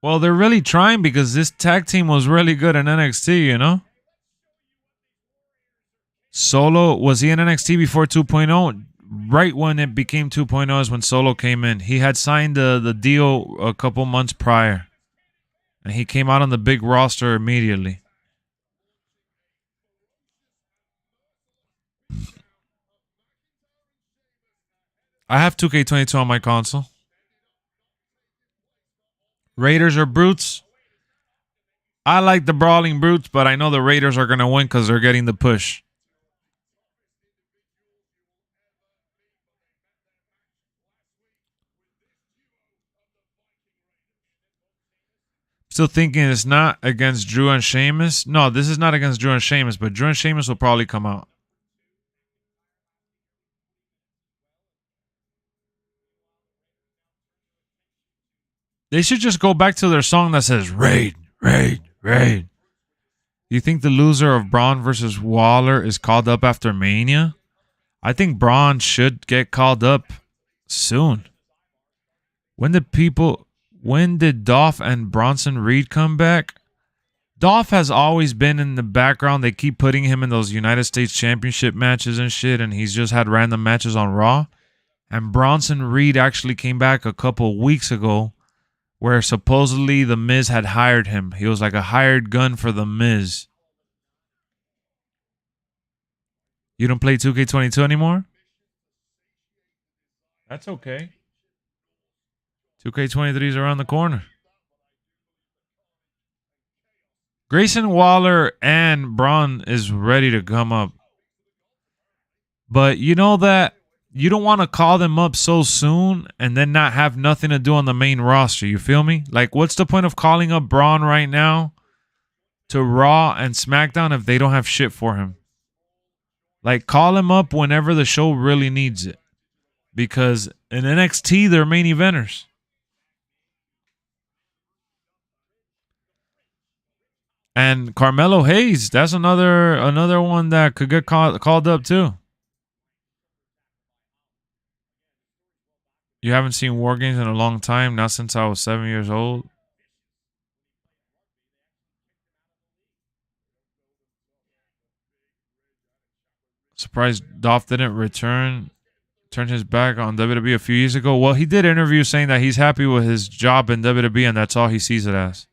Well, they're really trying because this tag team was really good in NXT, you know? Solo, was he in NXT before 2.0? Right when it became 2.0 is when Solo came in. He had signed the deal a couple months prior. And he came out on the big roster immediately. I have 2K22 on my console. Raiders are brutes. I like the brawling brutes, but I know the Raiders are going to win because they're getting the push. Still thinking it's not against Drew and Sheamus. No, this is not against Drew and Sheamus, but Drew and Sheamus will probably come out. They should just go back to their song that says Raid, Raid, Raid. Do you think the loser of Braun versus Waller is called up after Mania? I think Braun should get called up soon. When did Dolph and Bronson Reed come back? Dolph has always been in the background. They keep putting him in those United States Championship matches and shit, and he's just had random matches on Raw. And Bronson Reed actually came back a couple weeks ago where supposedly The Miz had hired him. He was like a hired gun for The Miz. You don't play 2K22 anymore? That's okay. 2K23 is around the corner. Grayson Waller and Braun is ready to come up. But you know that you don't want to call them up so soon and then not have nothing to do on the main roster. You feel me? Like, what's the point of calling up Braun right now to Raw and SmackDown if they don't have shit for him? Like, call him up whenever the show really needs it. Because in NXT, they're main eventers. And Carmelo Hayes, that's another one that could get called up too. You haven't seen War Games in a long time, not since I was 7 years old. Surprised Dolph didn't turn his back on WWE a few years ago. Well, he did interview saying that he's happy with his job in WWE and that's all he sees it as.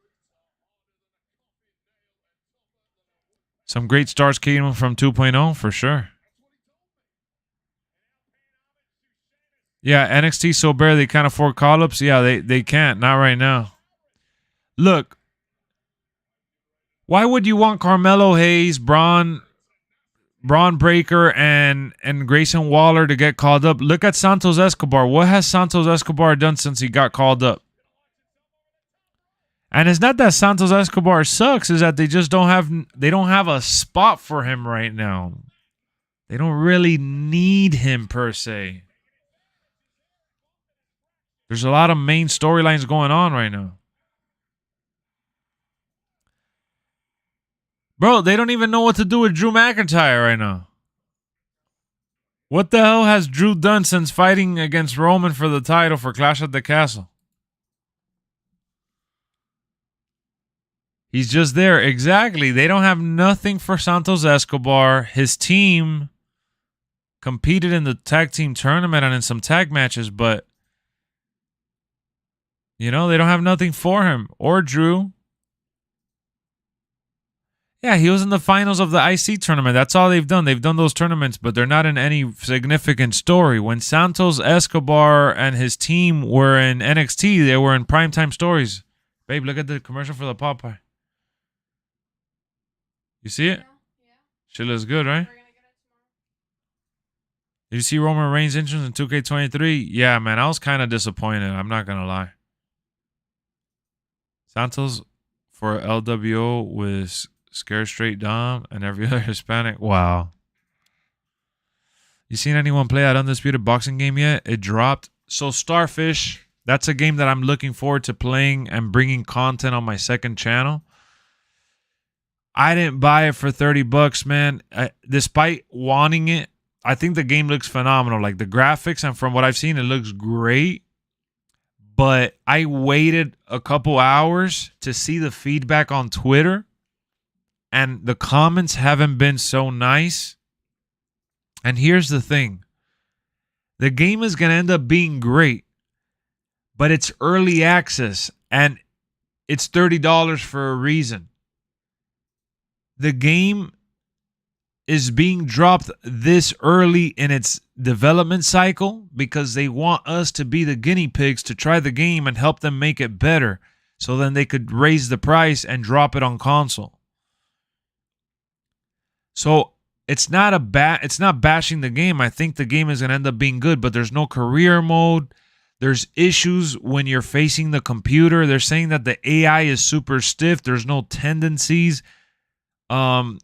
Some great stars came from 2.0 for sure. Yeah, NXT so bare they can't afford call-ups. Yeah, they can't. Not right now. Look, why would you want Carmelo Hayes, Braun Breaker, and Grayson Waller to get called up? Look at Santos Escobar. What has Santos Escobar done since he got called up? And it's not that Santos Escobar sucks, is that they just don't have a spot for him right now. They don't really need him per se. There's a lot of main storylines going on right now. Bro, they don't even know what to do with Drew McIntyre right now. What the hell has Drew done since fighting against Roman for the title for Clash at the Castle? He's just there. Exactly. They don't have nothing for Santos Escobar. His team competed in the tag team tournament and in some tag matches, but they don't have nothing for him or Drew. Yeah, he was in the finals of the IC tournament. That's all they've done. They've done those tournaments, but they're not in any significant story. When Santos Escobar and his team were in NXT, they were in primetime stories. Babe, look at the commercial for the Popeye. You see it? Yeah. Shit looks good, right? Did you see Roman Reigns' entrance in 2K23? Yeah, man, I was kind of disappointed. I'm not going to lie. Santos for LWO with Scare Straight Dom and every other Hispanic. Wow. You seen anyone play that Undisputed boxing game yet? It dropped. So Starfish, that's a game that I'm looking forward to playing and bringing content on my second channel. I didn't buy it for $30, man. Despite wanting it, I think the game looks phenomenal. Like the graphics, and from what I've seen, it looks great. But I waited a couple hours to see the feedback on Twitter, and the comments haven't been so nice. And here's the thing. The game is going to end up being great, but it's early access, and it's $30 for a reason. The game is being dropped this early in its development cycle because they want us to be the guinea pigs to try the game and help them make it better, so then they could raise the price and drop it on console. So it's not bashing the game. I think the game is going to end up being good, but there's no career mode. There's issues when you're facing the computer. They're saying that the AI is super stiff. There's no tendencies. And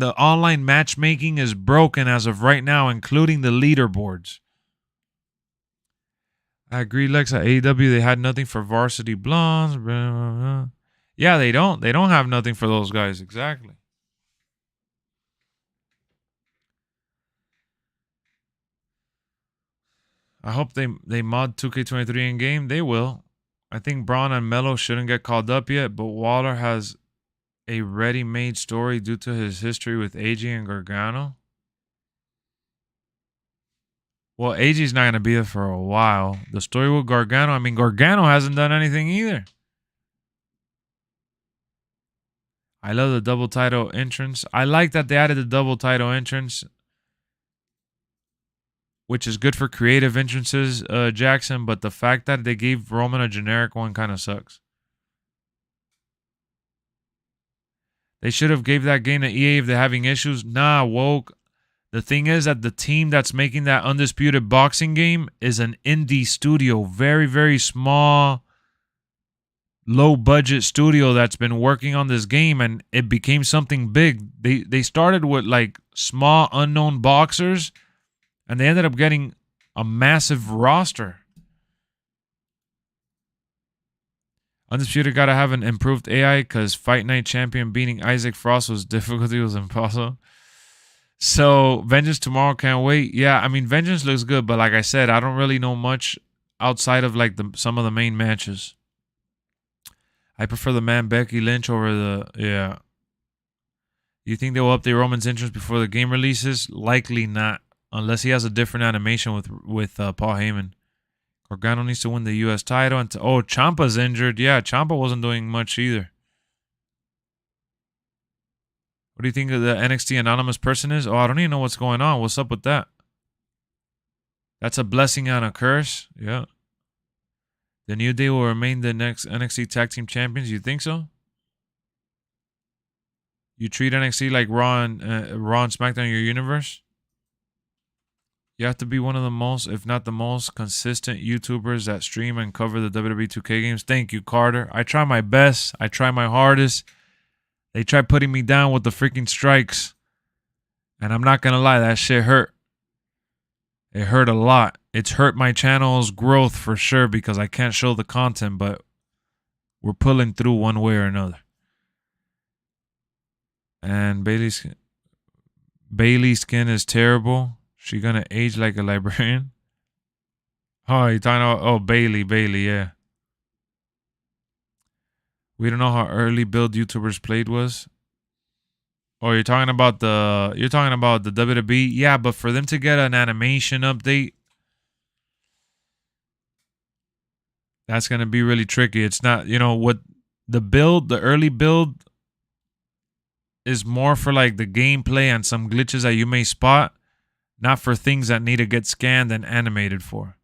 the online matchmaking is broken as of right now, including the leaderboards. I agree, Lex. At AEW, they had nothing for Varsity Blondes. Blah, blah, blah. Yeah, they don't. They don't have nothing for those guys. Exactly. I hope they mod 2K23 in game. They will. I think Braun and Melo shouldn't get called up yet, but Waller has a ready-made story due to his history with AJ and Gargano. Well, AJ's not going to be there for a while. The story with Gargano, I mean, Gargano hasn't done anything either. I love the double title entrance. I like that they added the double title entrance, which is good for creative entrances, Jackson, but the fact that they gave Roman a generic one kind of sucks. They should have gave that game to EA if they're having issues. Nah, woke. The thing is that the team that's making that Undisputed boxing game is an indie studio. Very, very small, low-budget studio that's been working on this game, and it became something big. They started with, like, small, unknown boxers, and they ended up getting a massive roster. Undisputed got to have an improved AI because Fight Night Champion beating Isaac Frost was impossible. So Vengeance tomorrow, can't wait. Yeah, I mean, Vengeance looks good, but like I said, I don't really know much outside of like some of the main matches. I prefer the man Becky Lynch over the yeah. You think they will update Roman's entrance before the game releases? Likely not, unless he has a different animation with Paul Heyman. Gargano needs to win the U.S. title. And oh, Ciampa's injured. Yeah, Ciampa wasn't doing much either. What do you think of the NXT anonymous person is? Oh, I don't even know what's going on. What's up with that? That's a blessing and a curse. Yeah. The New Day will remain the next NXT Tag Team Champions. You think so? You treat NXT like Raw and SmackDown in your universe? You have to be one of the most, if not the most, consistent YouTubers that stream and cover the WWE 2K games. Thank you, Carter. I try my best. I try my hardest. They try putting me down with the freaking strikes. And I'm not going to lie, that shit hurt. It hurt a lot. It's hurt my channel's growth for sure because I can't show the content, but we're pulling through one way or another. And Bailey's skin is terrible. She gonna age like a librarian? Oh, you talking about Bailey, yeah. We don't know how early build YouTubers played was. Oh, you're talking about the WWE? Yeah, but for them to get an animation update, that's gonna be really tricky. It's not, what the early build is more for like the gameplay and some glitches that you may spot, not for things that need to get scanned and animated for.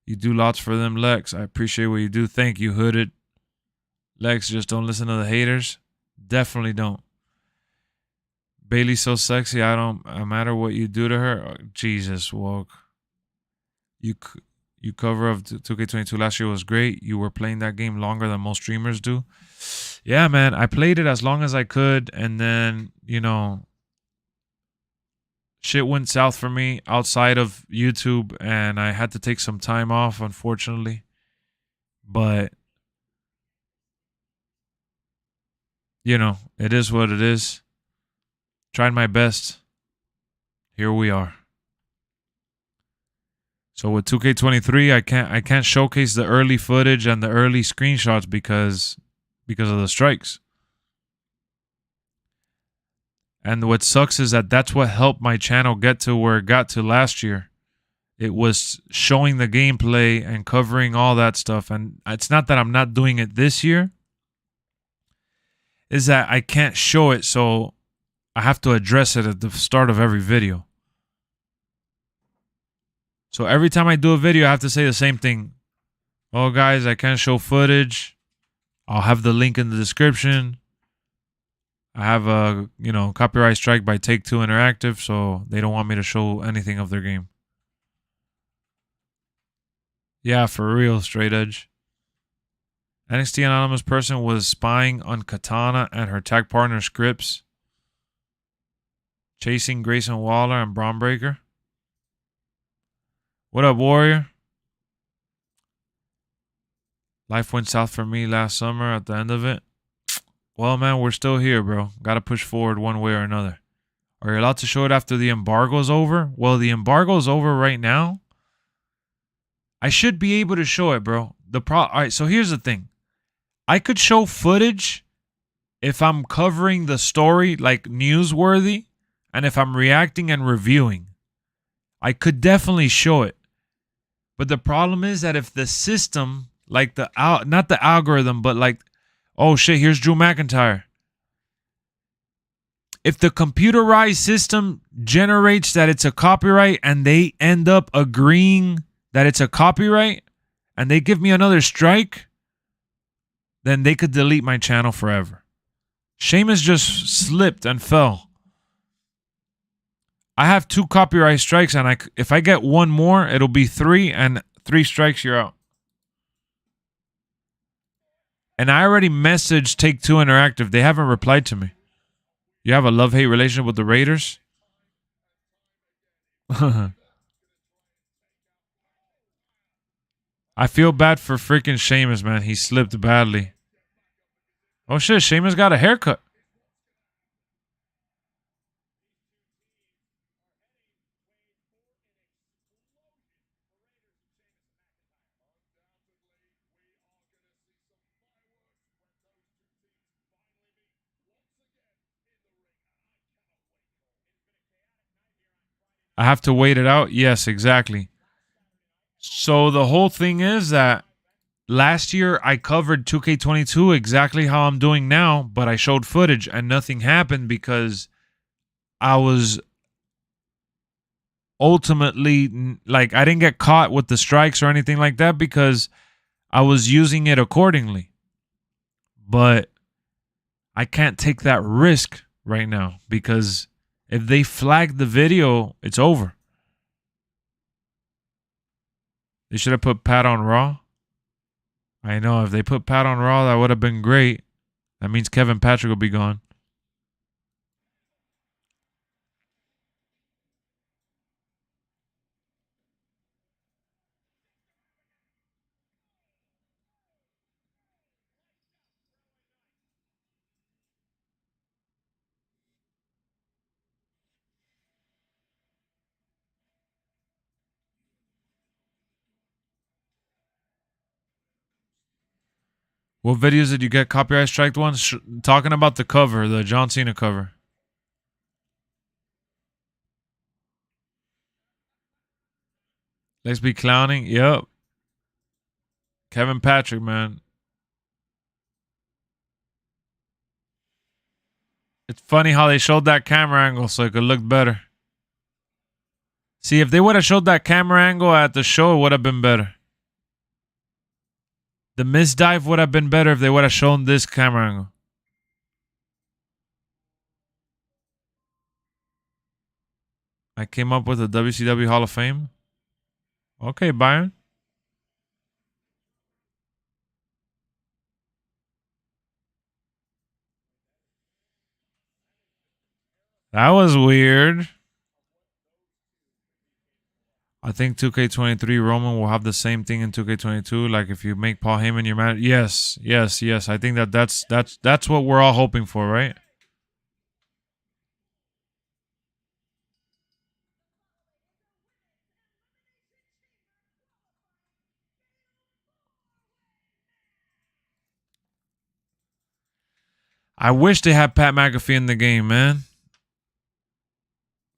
You do lots for them, Lex. I appreciate what you do. Thank you, Hooded. Lex, just don't listen to the haters. Definitely don't. Bailey's so sexy, no matter what you do to her. Oh, Jesus, woke. You cover of 2K23 last year was great. You were playing that game longer than most streamers do. Yeah, man. I played it as long as I could, and then, shit went south for me outside of YouTube, and I had to take some time off, unfortunately. But, it is what it is. Tried my best. Here we are. So with 2K23, I can't showcase the early footage and the early screenshots because of the strikes. And what sucks is that that's what helped my channel get to where it got to last year. It was showing the gameplay and covering all that stuff. And it's not that I'm not doing it this year. Is that I can't show it, so I have to address it at the start of every video. So every time I do a video, I have to say the same thing. Oh, guys, I can't show footage. I'll have the link in the description. I have a, copyright strike by Take-Two Interactive, so they don't want me to show anything of their game. Yeah, for real, straight edge. NXT anonymous person was spying on Katana and her tag partner Scripps, chasing Grayson Waller and Braun Breaker. What up, Warrior? Life went south for me last summer at the end of it. Well, man, we're still here, bro. Got to push forward one way or another. Are you allowed to show it after the embargo's over? Well, the embargo's over right now. I should be able to show it, bro. All right, so here's the thing. I could show footage if I'm covering the story like newsworthy and if I'm reacting and reviewing. I could definitely show it. But the problem is that if the system, like not the algorithm, but like, oh shit, here's Drew McIntyre. If the computerized system generates that it's a copyright and they end up agreeing that it's a copyright and they give me another strike, then they could delete my channel forever. Sheamus just slipped and fell. I have 2 copyright strikes, and if I get one more, it'll be 3, and 3 strikes, you're out. And I already messaged Take-Two Interactive. They haven't replied to me. You have a love-hate relationship with the Raiders? I feel bad for freaking Sheamus, man. He slipped badly. Oh, shit. Sheamus got a haircut. I have to wait it out. Yes, exactly. So the whole thing is that last year I covered 2K22 exactly how I'm doing now, but I showed footage and nothing happened because I was ultimately like I didn't get caught with the strikes or anything like that because I was using it accordingly. But I can't take that risk right now because if they flag the video, it's over. They should have put Pat on Raw. I know if they put Pat on Raw, that would have been great. That means Kevin Patrick will be gone. What videos did you get copyright striked ones? Talking about the cover, the John Cena cover. Let's be clowning. Yep. Kevin Patrick, man. It's funny how they showed that camera angle so it could look better. See, if they would have showed that camera angle at the show, it would have been better. The misdive would have been better if they would have shown this camera angle. I came up with a WCW Hall of Fame. Okay, Byron. That was weird. I think 2K23 Roman will have the same thing in 2K22. Like if you make Paul Heyman your man. Yes. I think that's what we're all hoping for, right? I wish they had Pat McAfee in the game, man.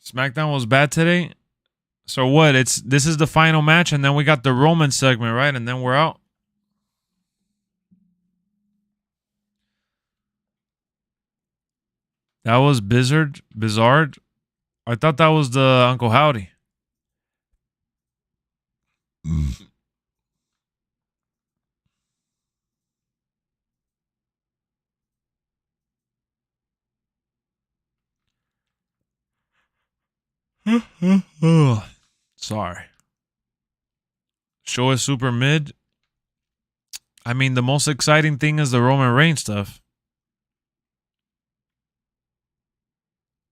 SmackDown was bad today. So what? This is the final match, and then we got the Roman segment, right? And then we're out. That was Bizzard. I thought that was the Uncle Howdy. Sorry. Show is super mid. I mean, the most exciting thing is the Roman Reigns stuff.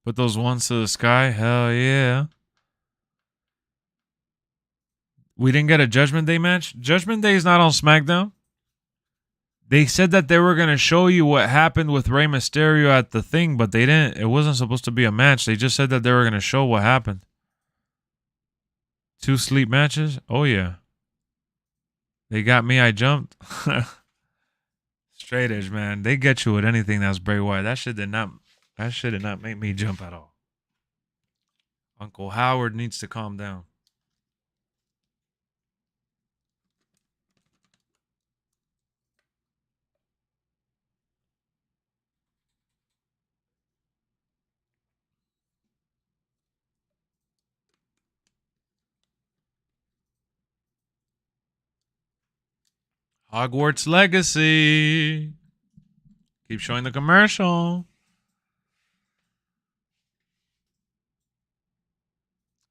Put those ones to the sky. Hell yeah. We didn't get a Judgment Day match. Judgment Day is not on SmackDown. They said that they were going to show you what happened with Rey Mysterio at the thing, but they didn't. It wasn't supposed to be a match. They just said that they were going to show what happened. 2 sleep matches? Oh, yeah. They got me. I jumped. Straight edge, man. They get you with anything that's Bray Wyatt. That shit did not make me jump at all. Uncle Howard needs to calm down. Hogwarts Legacy. Keep showing the commercial.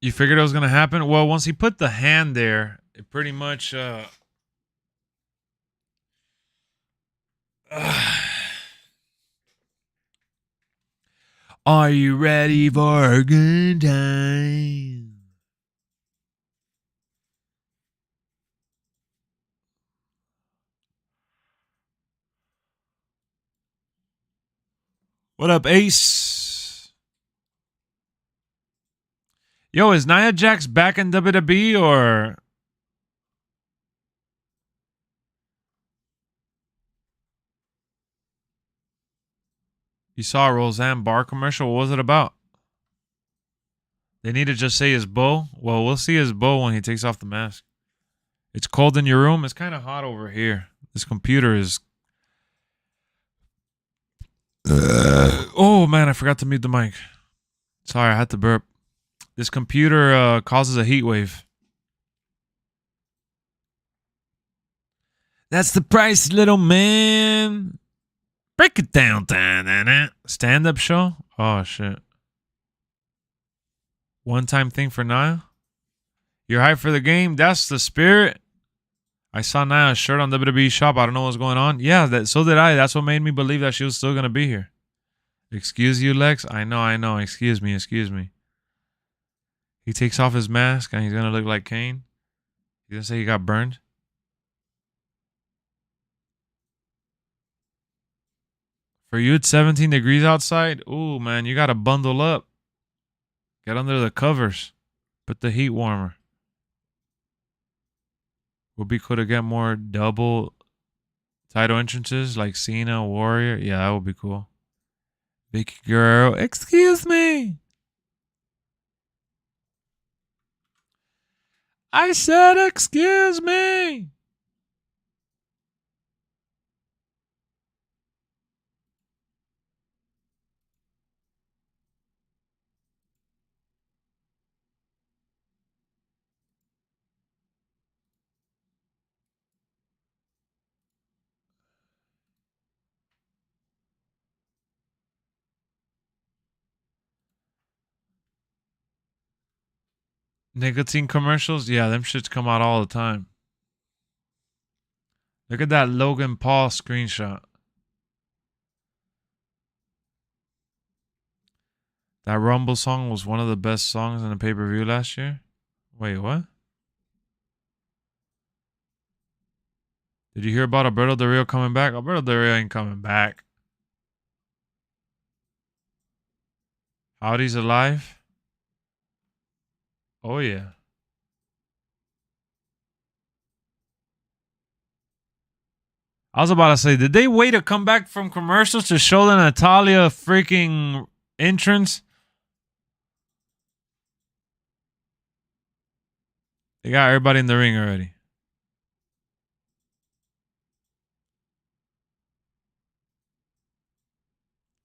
You figured it was going to happen? Well, once he put the hand there, it pretty much... Are you ready for a good time? What up, Ace? Yo, is Nia Jax back in WWE or... You saw a Roseanne Barr commercial? What was it about? They need to just say his bow. Well, we'll see his bow when he takes off the mask. It's cold in your room. It's kind of hot over here. This computer is... oh, man, I forgot to mute the mic. Sorry, I had to burp. This computer causes a heat wave. That's the price, little man. Break it down. Stand-up show? Oh, shit. One-time thing for Nia? You're hyped for the game? That's the spirit. I saw Nia's shirt on WWE Shop. I don't know what's going on. Yeah, so did I. That's what made me believe that she was still going to be here. Excuse you, Lex? I know. Excuse me. He takes off his mask and he's going to look like Kane. He's going to say he got burned. For you, it's 17 degrees outside. Ooh, man, you got to bundle up. Get under the covers. Put the heat warmer. Would be cool to get more double title entrances like Cena, Warrior. Yeah, that would be cool. Big girl, excuse me. I said excuse me. Nicotine commercials? Yeah, them shits come out all the time. Look at that Logan Paul screenshot. That Rumble song was one of the best songs in the pay-per-view last year. Wait, what? Did you hear about Alberto Del Rio coming back? Alberto Del Rio ain't coming back. Howdy's alive? Oh, yeah. I was about to say, did they wait to come back from commercials to show the Natalia freaking entrance? They got everybody in the ring already.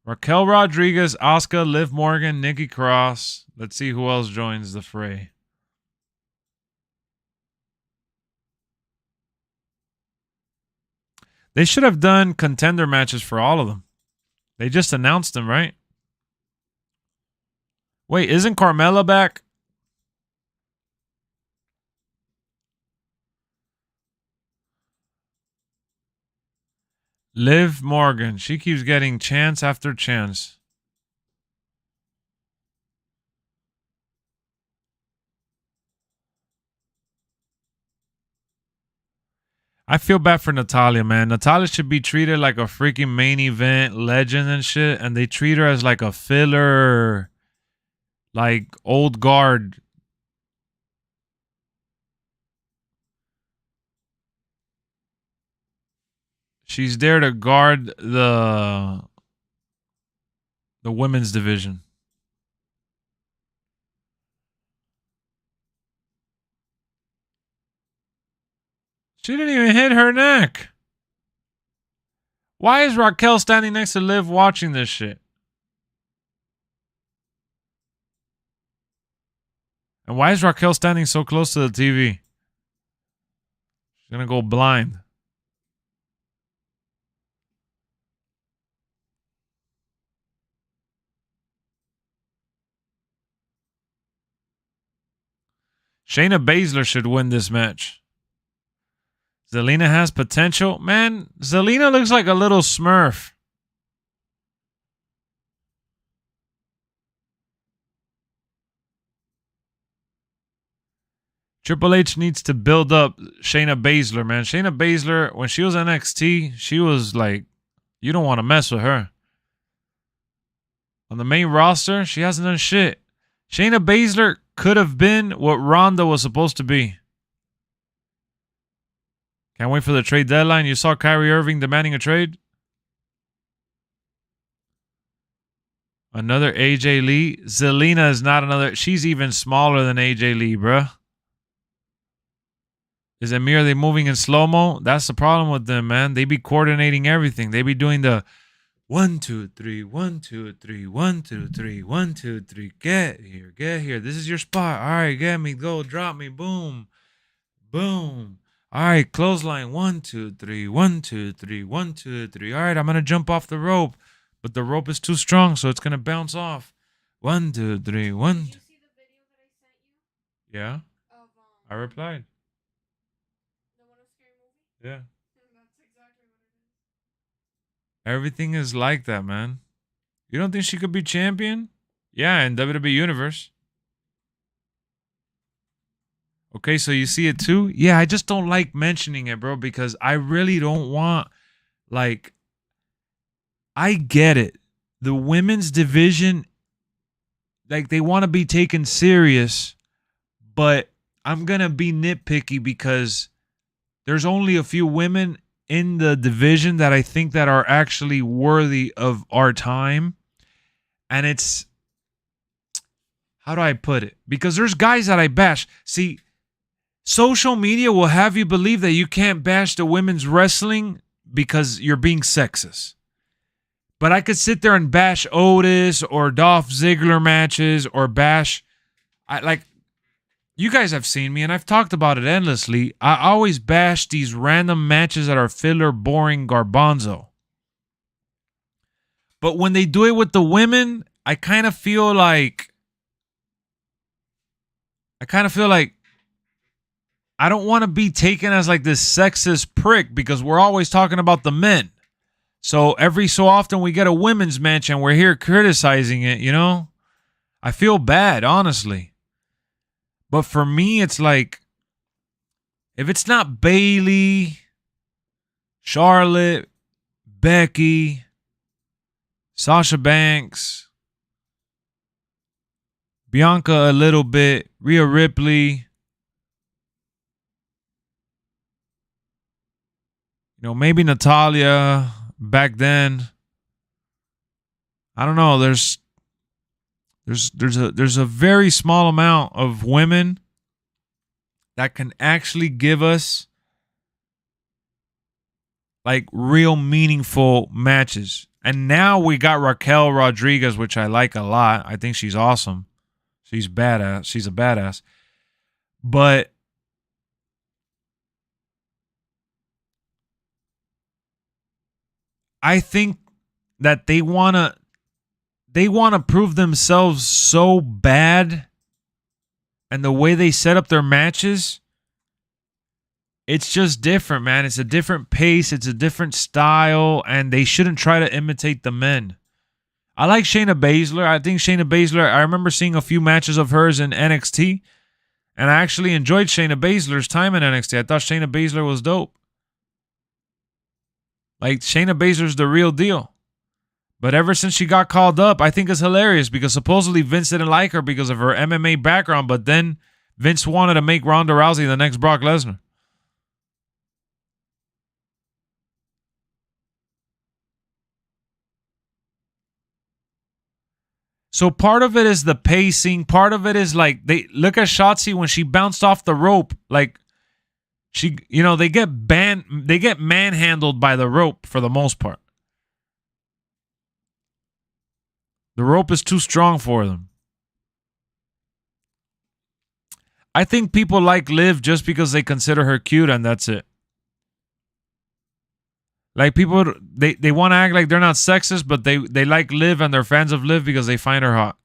Raquel Rodriguez, Asuka, Liv Morgan, Nikki Cross. Let's see who else joins the fray. They should have done contender matches for all of them. They just announced them, right? Wait, isn't Carmella back? Liv Morgan. She keeps getting chance after chance. I feel bad for Natalia, man. Natalia should be treated like a freaking main event legend and shit. And they treat her as like a filler, like old guard. She's there to guard the women's division. She didn't even hit her neck. Why is Raquel standing next to Liv watching this shit? And why is Raquel standing so close to the TV? She's gonna go blind. Shayna Baszler should win this match. Zelina has potential. Man, Zelina looks like a little smurf. Triple H needs to build up Shayna Baszler, man. Shayna Baszler, when she was NXT, she was like, you don't want to mess with her. On the main roster, she hasn't done shit. Shayna Baszler could have been what Ronda was supposed to be. Can't wait for the trade deadline. You saw Kyrie Irving demanding a trade? Another AJ Lee. Zelina is not another. She's even smaller than AJ Lee, bruh. Is it me? Are they moving in slow-mo? That's the problem with them, man. They be coordinating everything. They be doing the 1, 2, 3, 1, 2, 3, 1, 2, 3, 1, 2, 3. Get here, get here. This is your spot. All right, get me. Go, drop me. Boom. Boom. All right, clothesline. 1, 2, 3, 1, 2, 3, 1, 2, 3. All right, I'm going to jump off the rope. But the rope is too strong, so it's going to bounce off. 1, 2, 3, 1. Did you see the video that I sent you? Yeah. I replied. The one of Scary Movie? Yeah. That's exactly what it is. Everything is like that, man. You don't think she could be champion? Yeah, in WWE Universe. Okay, so you see it too? Yeah, I just don't like mentioning it, bro, because I really don't want, like... I get it. The women's division, like, they want to be taken serious, but I'm going to be nitpicky because there's only a few women in the division that I think that are actually worthy of our time. And it's, how do I put it? Because there's guys that I bash. See, social media will have you believe that you can't bash the women's wrestling because you're being sexist. But I could sit there and bash Otis or Dolph Ziggler matches or bash... you guys have seen me, and I've talked about it endlessly. I always bash these random matches that are filler, boring, garbanzo. But when they do it with the women, I kind of feel like... I don't want to be taken as like this sexist prick because we're always talking about the men. So every so often we get a women's match and we're here criticizing it, you know? I feel bad, honestly. But for me, it's like, if it's not Bayley, Charlotte, Becky, Sasha Banks, Bianca a little bit, Rhea Ripley, you know, maybe Natalia... Back then, I don't know. There's a very small amount of women that can actually give us like real meaningful matches. And now we got Raquel Rodriguez, which I like a lot. I think she's awesome. She's badass. She's a badass. But I think that they wanna prove themselves so bad, and the way they set up their matches, it's just different, man. It's a different pace, it's a different style, and they shouldn't try to imitate the men. I like Shayna Baszler. I think Shayna Baszler, I remember seeing a few matches of hers in NXT, and I actually enjoyed Shayna Baszler's time in NXT. I thought Shayna Baszler was dope. Like, Shayna Baszler's the real deal. But ever since she got called up, I think it's hilarious because supposedly Vince didn't like her because of her MMA background, but then Vince wanted to make Ronda Rousey the next Brock Lesnar. So part of it is the pacing. Part of it is like, they look at Shotzi when she bounced off the rope, like, she, you know, they get manhandled by the rope for the most part. The rope is too strong for them. I think people like Liv just because they consider her cute, and that's it. Like, people, they want to act like they're not sexist, but they like Liv and they're fans of Liv because they find her hot.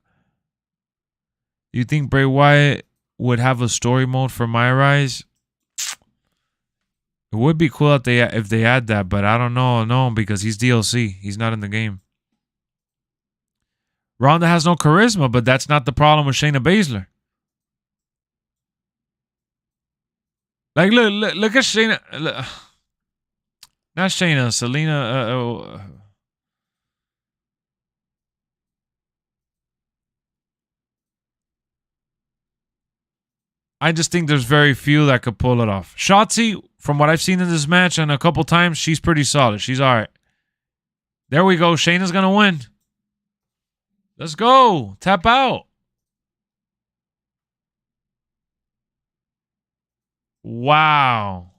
Do you think Bray Wyatt would have a story mode for My Rise? It would be cool if they add that, but I don't know. No, because he's DLC. He's not in the game. Ronda has no charisma, but that's not the problem with Shayna Baszler. Like, look at Shayna. Look, not Shayna, Selena. I just think there's very few that could pull it off. Shotzi, from what I've seen in this match and a couple times, she's pretty solid. She's all right. There we go. Shayna's going to win. Let's go. Tap out. Wow.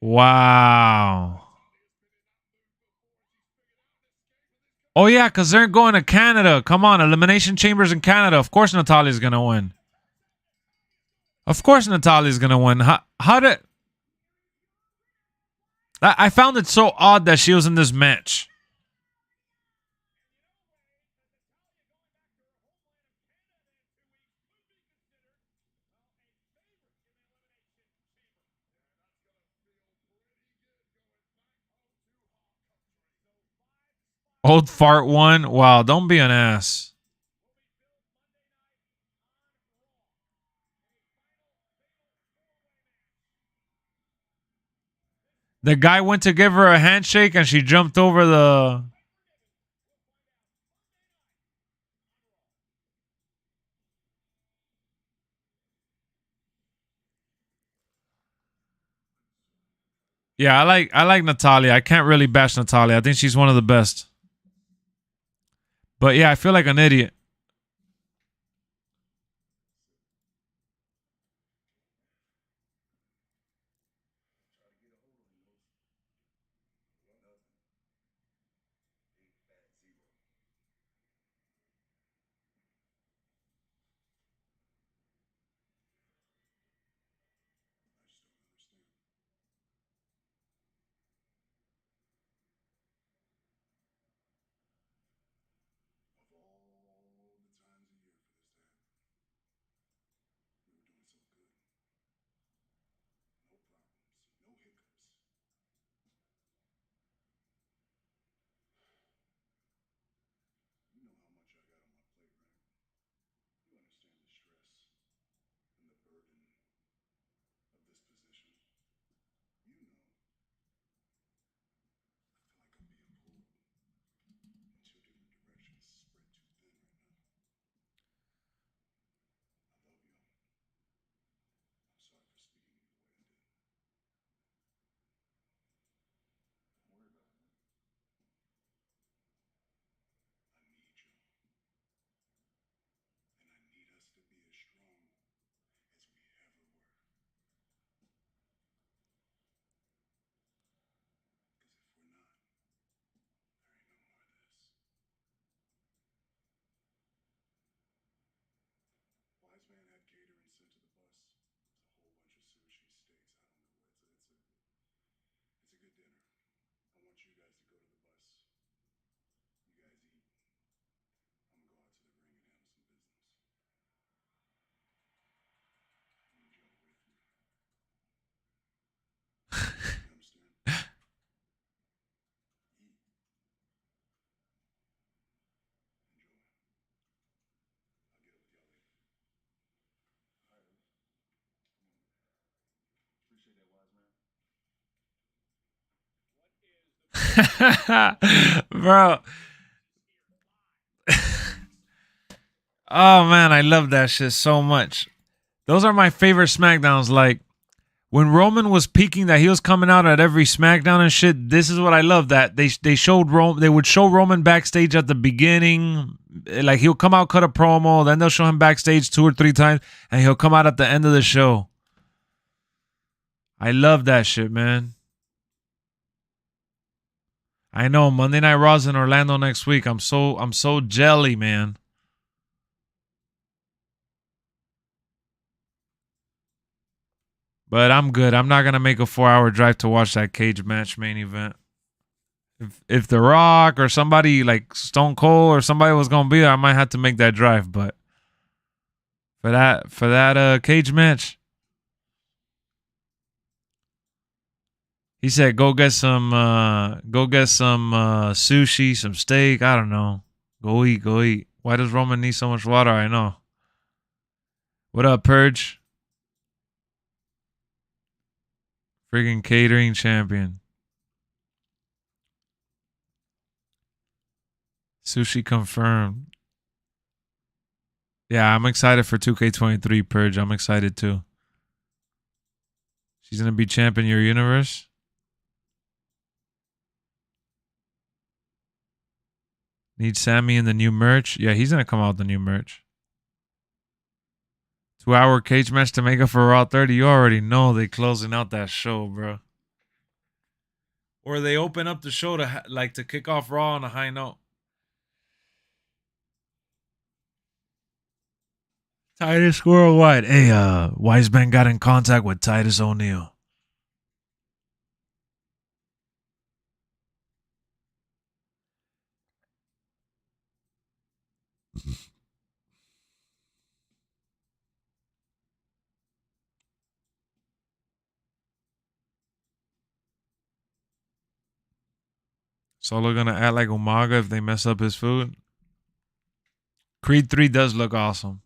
Wow. Oh, yeah, because they're going to Canada. Come on, Elimination Chambers in Canada. Of course Natalia's going to win. Of course Natalia's going to win. How did... I found it so odd that she was in this match. Old fart one. Wow, don't be an ass. The guy went to give her a handshake and she jumped over the... Yeah, I like Natalia. I can't really bash Natalia. I think she's one of the best. But yeah, I feel like an idiot. Bro. Oh man, I love that shit so much. Those are my favorite SmackDowns. Like when Roman was peaking, that he was coming out at every SmackDown and shit. This is what I love. That they showed They would show Roman backstage at the beginning, like he'll come out, cut a promo, then they'll show him backstage 2 or 3 times, and he'll come out at the end of the show. I love that shit, man. I know Monday Night Raw's in Orlando next week. I'm so jelly, man. But I'm good. I'm not gonna make a 4-hour drive to watch that cage match main event. If The Rock or somebody like Stone Cold or somebody was gonna be there, I might have to make that drive. But for that cage match, he said go get some sushi, some steak. I don't know. Go eat. Why does Roman need so much water? I know. What up, Purge? Friggin' catering champion. Sushi confirmed. Yeah, I'm excited for 2k23, Purge. I'm excited too. She's gonna be champ in your universe. Need Sammy in the new merch. Yeah, he's gonna come out with the new merch. 2-hour cage match to make up for Raw 30. You already know they closing out that show, bro. Or they open up the show to to kick off Raw on a high note. Titus Worldwide. Hey, Wiseman got in contact with Titus O'Neil. Solo gonna act like Umaga if they mess up his food. Creed 3 does look awesome.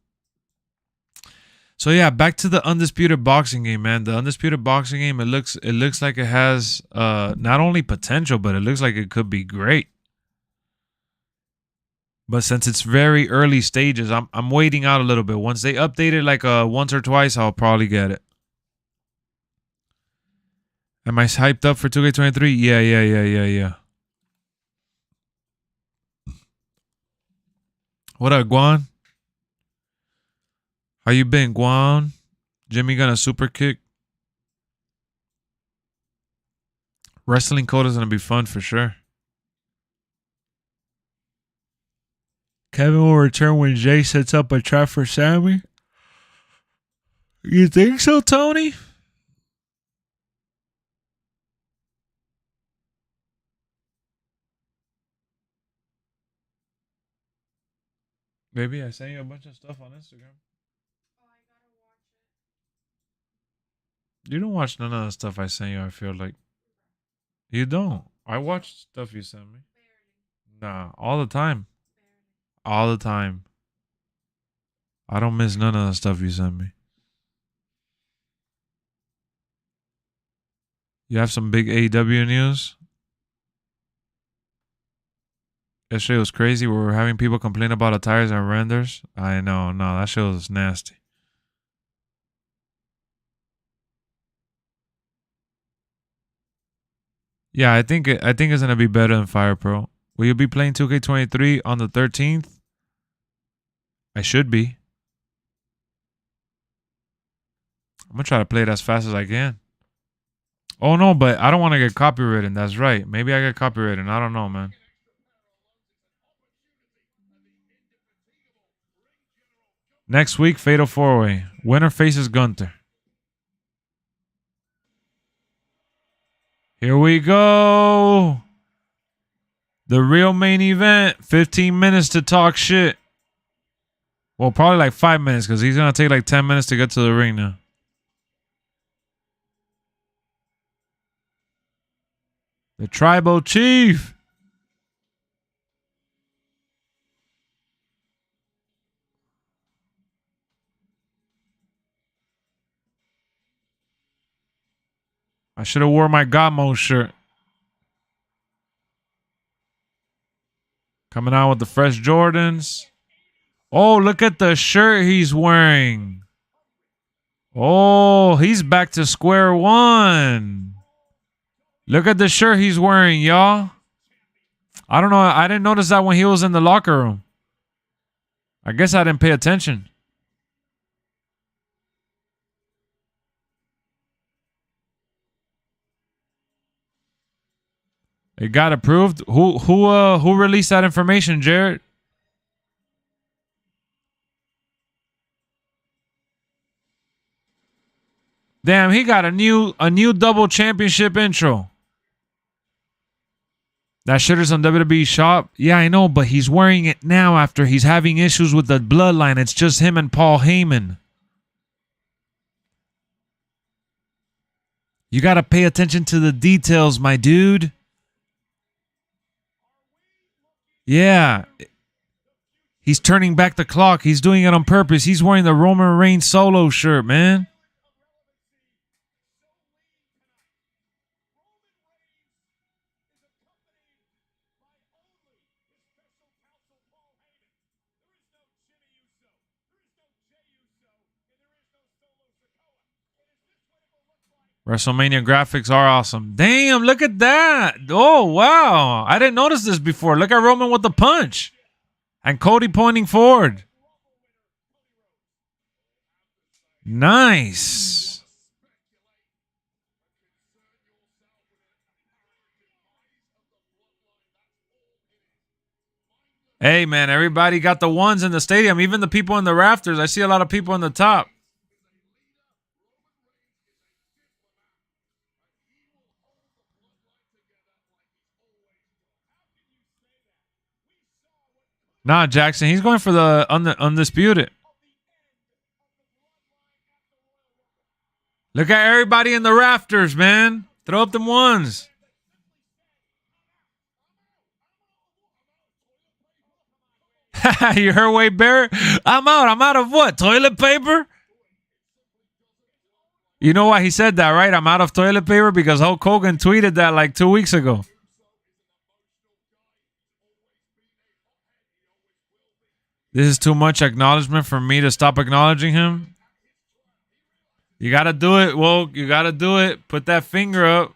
So yeah, back to the Undisputed Boxing game, man. The Undisputed Boxing game, it looks like it has not only potential, but it looks like it could be great. But since it's very early stages, I'm waiting out a little bit. Once they update it like once or twice, I'll probably get it. Am I hyped up for 2K23? Yeah. What up, Guan? How you been, Guan? Jimmy gonna super kick. Wrestling code is gonna be fun for sure. Kevin will return when Jay sets up a trap for Sammy. You think so, Tony? Baby, I sent you a bunch of stuff on Instagram. You don't watch none of the stuff I sent you, I feel like. You don't. I watch stuff you send me. Nah, all the time. All the time. I don't miss none of the stuff you send me. You have some big AEW news? That shit was crazy. We were having people complain about attires and renders. I know. No, that shit was nasty. Yeah, I think it's gonna be better than Fire Pro. Will you be playing 2K23 on the 13th? I should be. I'm gonna try to play it as fast as I can. Oh no, but I don't want to get copywritten. That's right. Maybe I get copywritten. I don't know, man. Next week, Fatal 4-Way. Winner faces Gunther. Here we go. The real main event. 15 minutes to talk shit. Well, probably like 5 minutes because he's going to take like 10 minutes to get to the ring now. The Tribal Chief. I should have wore my Godmo shirt. Coming out with the fresh Jordans. Oh, look at the shirt he's wearing. Oh, he's back to square one. Look at the shirt he's wearing, y'all. I don't know. I didn't notice that when he was in the locker room. I guess I didn't pay attention. It got approved. Who released that information, Jared? Damn, he got a new double championship intro. That shit is on WWE Shop. Yeah, I know, but he's wearing it now after he's having issues with the bloodline. It's just him and Paul Heyman. You got to pay attention to the details, my dude. Yeah. He's turning back the clock. He's doing it on purpose. He's wearing the Roman Reigns solo shirt, man. WrestleMania graphics are awesome. Damn, look at that. Oh, wow. I didn't notice this before. Look at Roman with the punch. And Cody pointing forward. Nice. Hey, man, everybody got the ones in the stadium. Even the people in the rafters. I see a lot of people in the top. Nah, Jackson, he's going for the undisputed. Look at everybody in the rafters, man. Throw up them ones. You heard Wade Barrett? I'm out. I'm out of what? Toilet paper? You know why he said that, right? I'm out of toilet paper because Hulk Hogan tweeted that like 2 weeks ago. This is too much acknowledgement for me to stop acknowledging him. You got to do it, Woke. You got to do it. Put that finger up.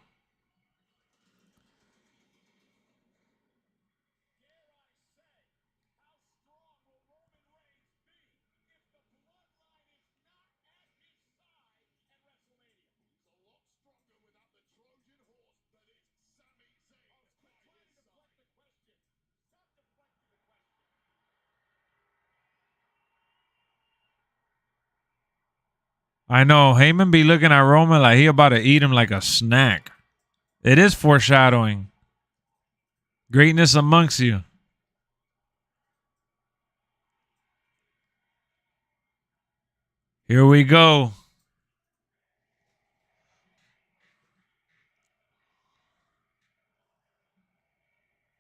I know. Heyman be looking at Roman like he about to eat him like a snack. It is foreshadowing. Greatness amongst you. Here we go.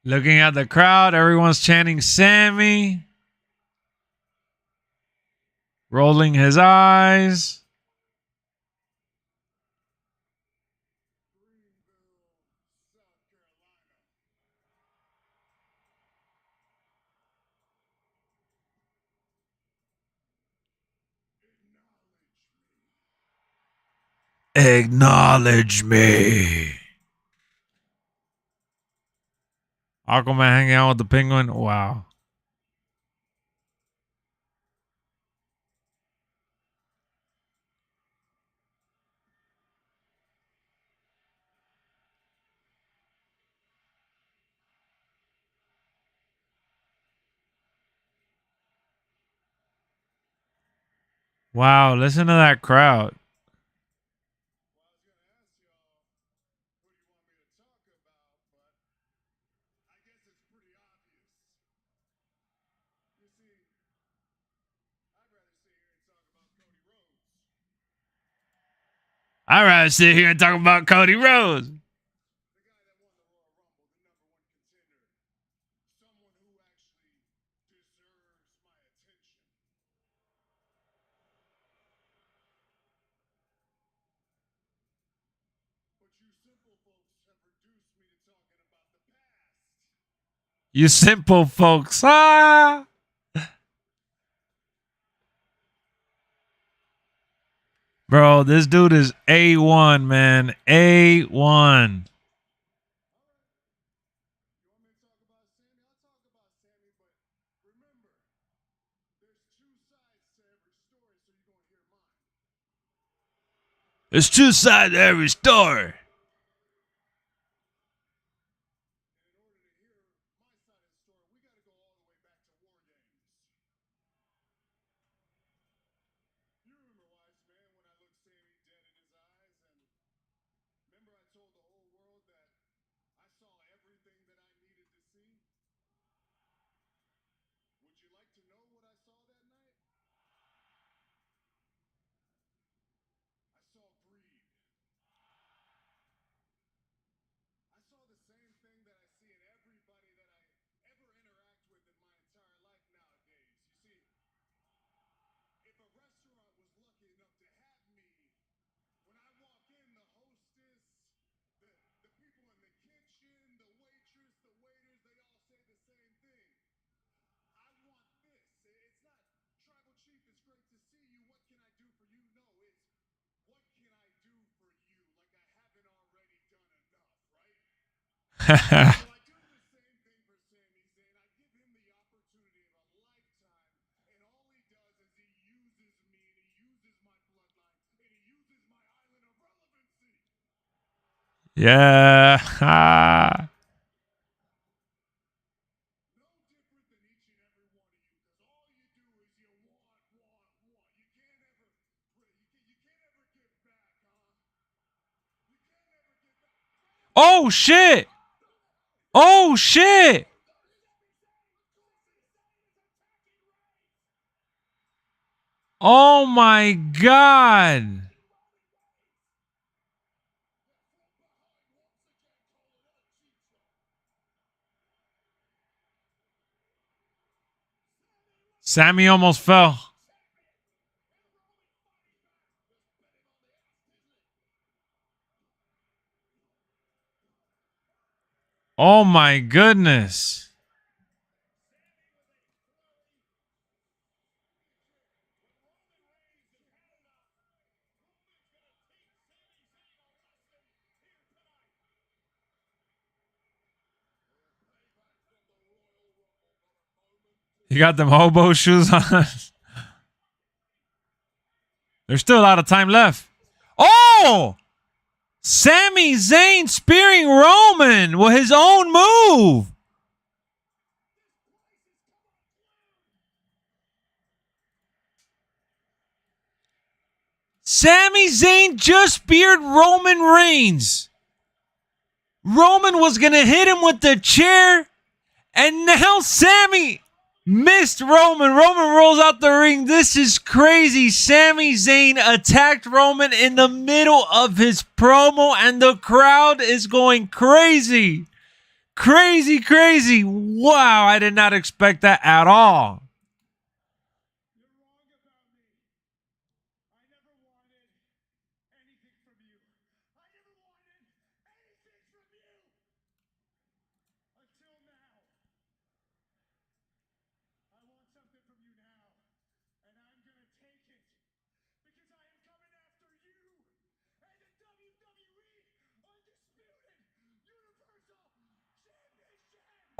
Looking at the crowd, everyone's chanting Sammy. Rolling his eyes. Acknowledge me. Aquaman hanging out with the penguin. Wow. Wow, listen to that crowd. I'd rather sit here and talk about Cody Rhodes. You simple folks. Ah. Bro, this dude is A1, man. A1. There's two sides to every story. Yeah. Oh shit. Oh shit. Oh my god. Sammy almost fell. Oh my goodness. You got them hobo shoes on. There's still a lot of time left. Oh! Sami Zayn spearing Roman with his own move. Sami Zayn just speared Roman Reigns. Roman was going to hit him with the chair, and now Sami missed Roman. Roman rolls out the ring. This is crazy. Sami Zayn attacked Roman in the middle of his promo, and the crowd is going crazy. Crazy, crazy. Wow, I did not expect that at all.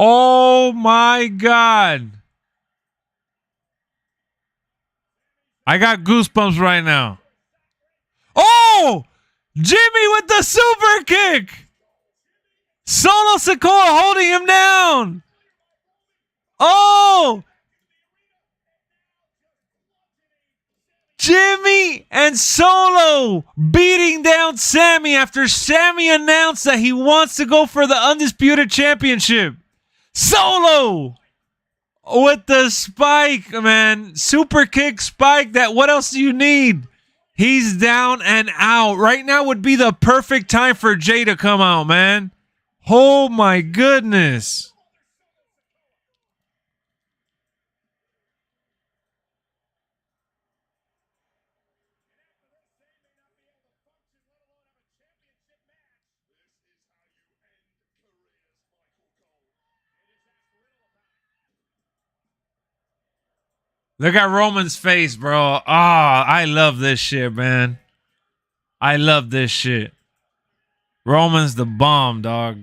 Oh my God. I got goosebumps right now. Oh! Jimmy with the super kick! Solo Sikoa holding him down! Oh! Jimmy and Solo beating down Sami after Sami announced that he wants to go for the Undisputed Championship. Solo! With the spike, man. Super kick spike. That what else do you need? He's down and out. Right now would be the perfect time for Jay to come out, man. Oh my goodness. Look at Roman's face, bro. Ah, I love this shit, man. I love this shit. Roman's the bomb, dog.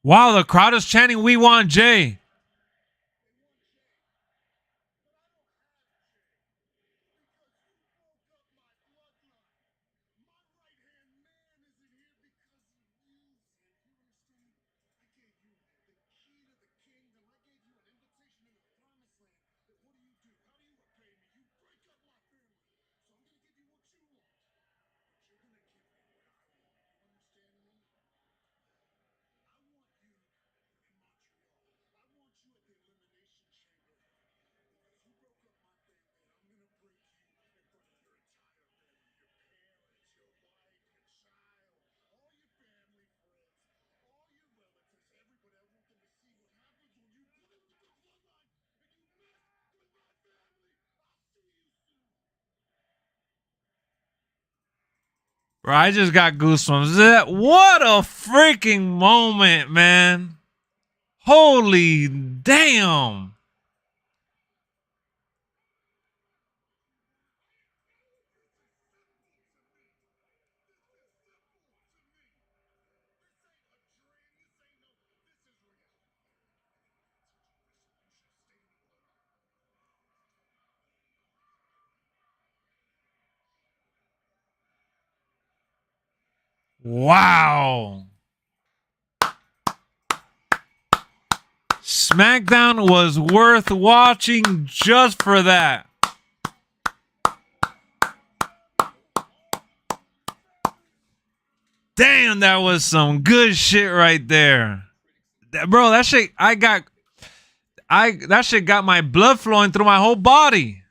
Wow, the crowd is chanting, "We want Jay." Bro, I just got goosebumps. What a freaking moment, man. Holy damn. Wow. SmackDown was worth watching just for that. Damn, that was some good shit right there. Bro, that shit that shit got my blood flowing through my whole body.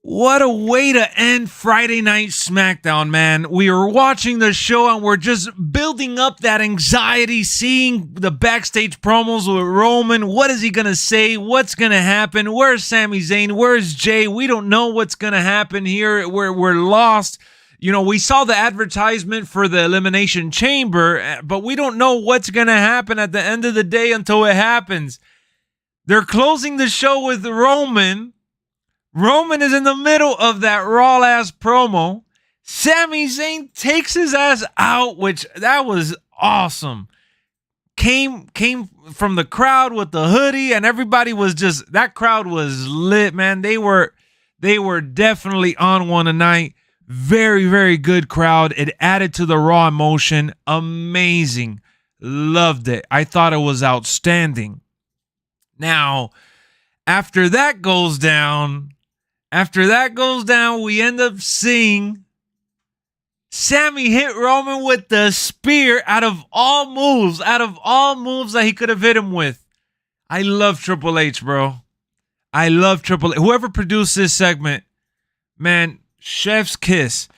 What a way to end Friday Night SmackDown, man. We were watching the show and we're just building up that anxiety, seeing the backstage promos with Roman. What is he going to say? What's going to happen? Where's Sami Zayn? Where's Jay? We don't know what's going to happen here. We're lost. You know, we saw the advertisement for the Elimination Chamber, but we don't know what's going to happen at the end of the day until it happens. They're closing the show with Roman. Roman is in the middle of that raw-ass promo. Sami Zayn takes his ass out, which that was awesome. Came from the crowd with the hoodie, and everybody was just, that crowd was lit, man. They were definitely on one tonight. Very, very good crowd. It added to the Raw emotion. Amazing. Loved it. I thought it was outstanding. Now, after that goes down, we end up seeing Sami hit Roman with the spear out of all moves that he could have hit him with. I love Triple H, bro. I love Triple H. Whoever produced this segment, man, chef's kiss.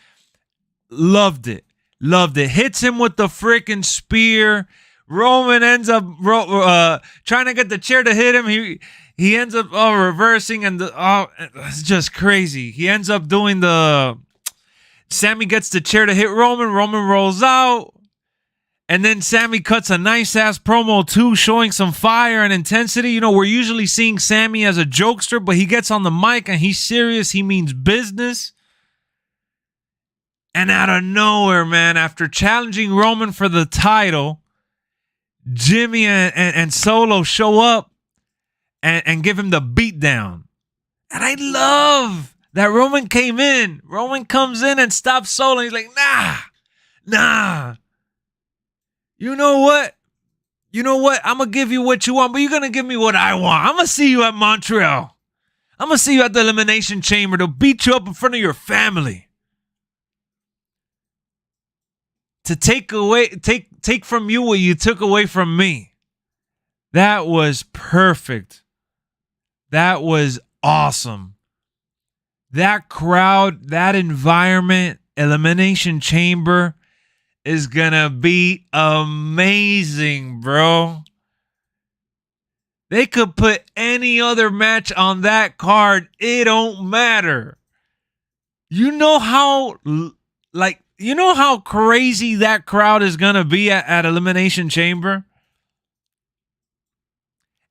Loved it. Hits him with the freaking spear. Roman ends up trying to get the chair to hit him. He ends up reversing, and it's just crazy. He ends up doing Sami gets the chair to hit Roman. Roman rolls out, and then Sami cuts a nice-ass promo too, showing some fire and intensity. You know, we're usually seeing Sami as a jokester, but he gets on the mic, and he's serious. He means business. And out of nowhere, man, after challenging Roman for the title, Jimmy and Solo show up and give him the beatdown. And I love that Roman came in. Roman comes in and stops Solo. He's like, nah. You know what? I'm going to give you what you want, but you're going to give me what I want. I'm going to see you at Montreal. I'm going to see you at the Elimination Chamber to beat you up in front of your family. To take from you what you took away from me. That was perfect. That was awesome. That crowd, that environment, Elimination Chamber is gonna be amazing, bro. They could put any other match on that card. It don't matter. You know how crazy that crowd is gonna be at Elimination Chamber?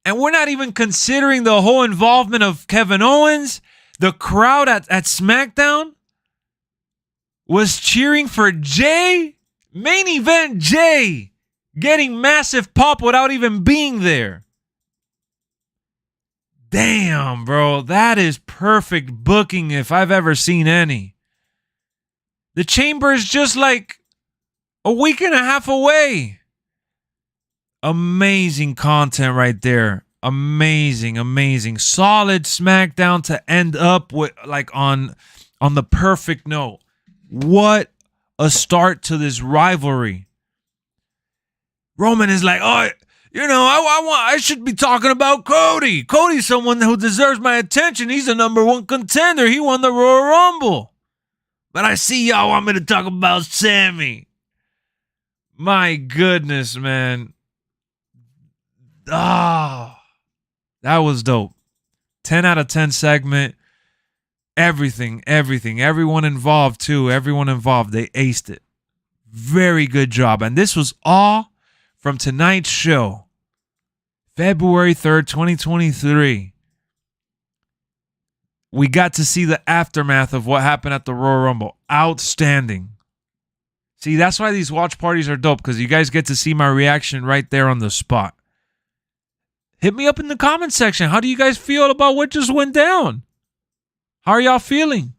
And we're not even considering the whole involvement of Kevin Owens. The crowd at SmackDown was cheering for Jay. Main event Jay getting massive pop without even being there. Damn, bro. That is perfect booking if I've ever seen any. The Chamber is just like a week and a half away. Amazing content right there. Amazing. Solid SmackDown to end up with, like, on the perfect note. What a start to this rivalry. Roman is like, I should be talking about Cody. Cody's someone who deserves my attention. He's the number one contender. He won the Royal Rumble. But I see y'all want me to talk about Sami. My goodness, man. That was dope. 10 out of 10 segment. Everything. Everyone involved, too. Everyone involved. They aced it. Very good job. And this was all from tonight's show. February 3rd, 2023. We got to see the aftermath of what happened at the Royal Rumble. Outstanding. See, that's why these watch parties are dope, because you guys get to see my reaction right there on the spot. Hit me up in the comment section. How do you guys feel about what just went down? How are y'all feeling?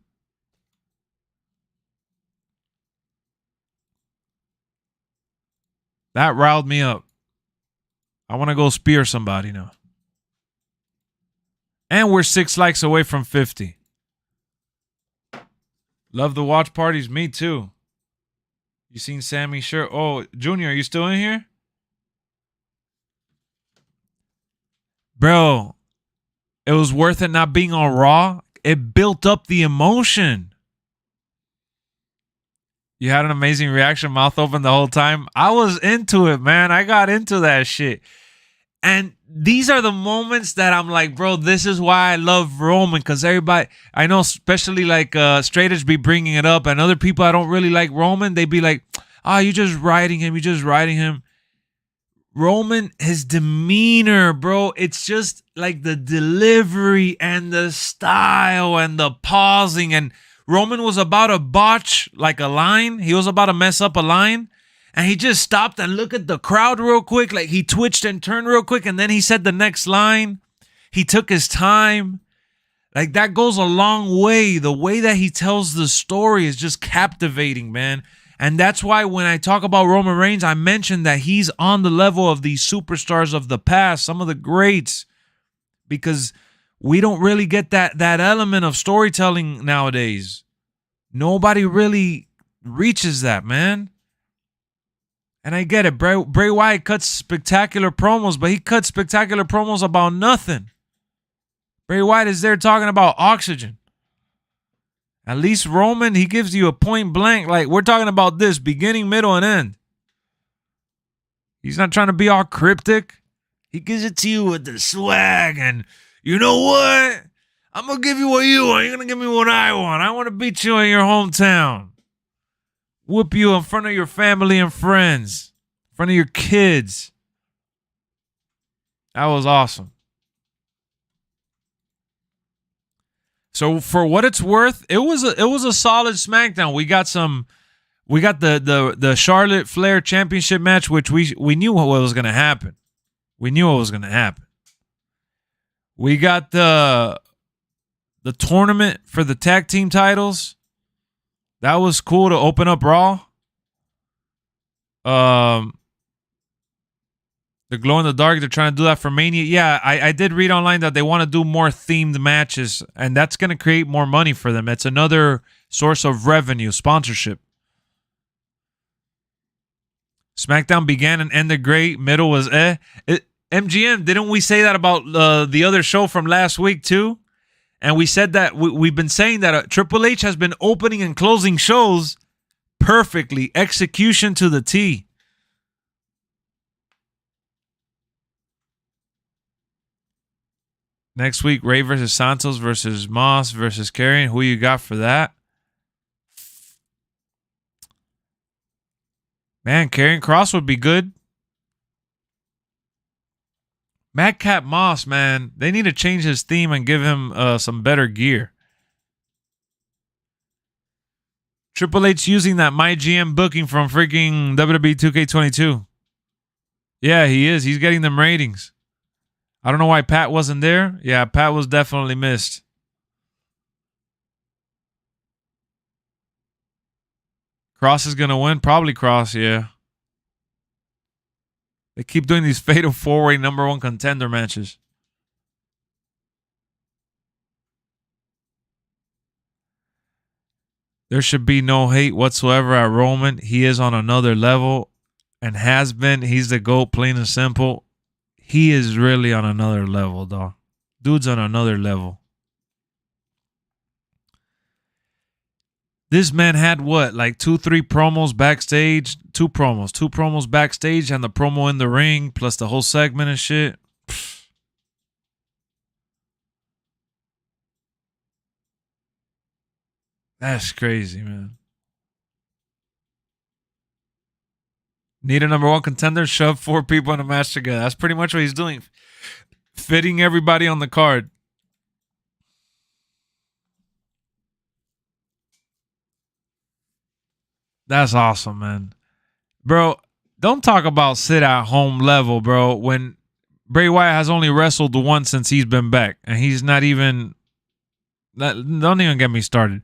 That riled me up. I want to go spear somebody now. And we're 6 likes away from 50. Love the watch parties. Me too. You seen Sammy's shirt? Oh, Junior, are you still in here? Bro, it was worth it not being on Raw. It built up the emotion. You had an amazing reaction, mouth open the whole time. I was into it, man. I got into that shit. And these are the moments that I'm like, bro, this is why I love Roman, because everybody, I know especially like Straight Edge be bringing it up, and other people I don't really like Roman, they be like, you just riding him. Roman, his demeanor, bro, it's just like the delivery and the style and the pausing. And Roman was about to botch like a line. He was about to mess up a line. And he just stopped and looked at the crowd real quick. Like he twitched and turned real quick. And then he said the next line. He took his time. Like that goes a long way. The way that he tells the story is just captivating, man. And that's why when I talk about Roman Reigns, I mentioned that he's on the level of these superstars of the past, some of the greats, because we don't really get that element of storytelling nowadays. Nobody really reaches that, man. And I get it. Bray Wyatt cuts spectacular promos, but he cuts spectacular promos about nothing. Bray Wyatt is there talking about oxygen. At least Roman, he gives you a point blank. Like, we're talking about this, beginning, middle, and end. He's not trying to be all cryptic. He gives it to you with the swag. And you know what? I'm going to give you what you want. You're going to give me what I want. I want to beat you in your hometown. Whoop you in front of your family and friends. In front of your kids. That was awesome. So for what it's worth, it was a solid SmackDown. We got the Charlotte Flair Championship match, which we knew what was going to happen. We knew what was going to happen. We got the tournament for the tag team titles. That was cool to open up Raw. The glow in the dark, they're trying to do that for Mania. Yeah, I did read online that they want to do more themed matches, and that's going to create more money for them. It's another source of revenue, sponsorship. SmackDown began and ended great. Middle was MGM, didn't we say that about the other show from last week too? And we said that we've been saying that Triple H has been opening and closing shows perfectly. Execution to the T. Next week, Ray versus Santos versus Moss versus Karrion. Who you got for that? Man, Karrion Kross would be good. Madcap Moss, man. They need to change his theme and give him some better gear. Triple H using that MyGM booking from freaking WWE 2k23. Yeah, he is. He's getting them ratings. I don't know why Pat wasn't there. Yeah, Pat was definitely missed. Kross is going to win. Probably Kross, yeah. They keep doing these fatal four-way number one contender matches. There should be no hate whatsoever at Roman. He is on another level and has been. He's the GOAT, plain and simple. He is really on another level, dog. Dude's on another level. This man had what, like 2-3 promos backstage? Two promos backstage and the promo in the ring plus the whole segment and shit. Pfft. That's crazy, man. Need a number one contender, shove 4 people in a match together. That's pretty much what he's doing. Fitting everybody on the card. That's awesome, man. Bro, don't talk about sit at home level, bro, when Bray Wyatt has only wrestled once since he's been back. And he's not even... Don't even get me started.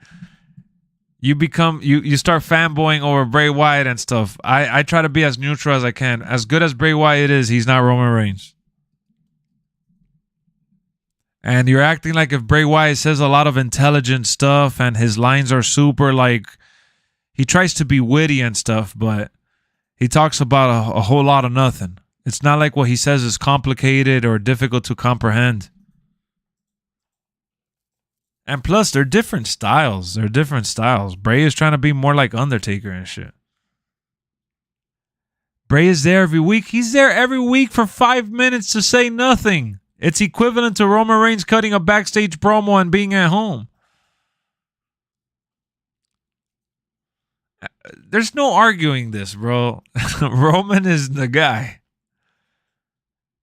You start fanboying over Bray Wyatt and stuff. I try to be as neutral as I can. As good as Bray Wyatt is, he's not Roman Reigns. And you're acting like if Bray Wyatt says a lot of intelligent stuff and his lines are super, like, he tries to be witty and stuff, but he talks about a whole lot of nothing. It's not like what he says is complicated or difficult to comprehend. And plus, they're different styles. Bray is trying to be more like Undertaker and shit. Bray is there every week. He's there every week for 5 minutes to say nothing. It's equivalent to Roman Reigns cutting a backstage promo and being at home. There's no arguing this, bro. Roman is the guy.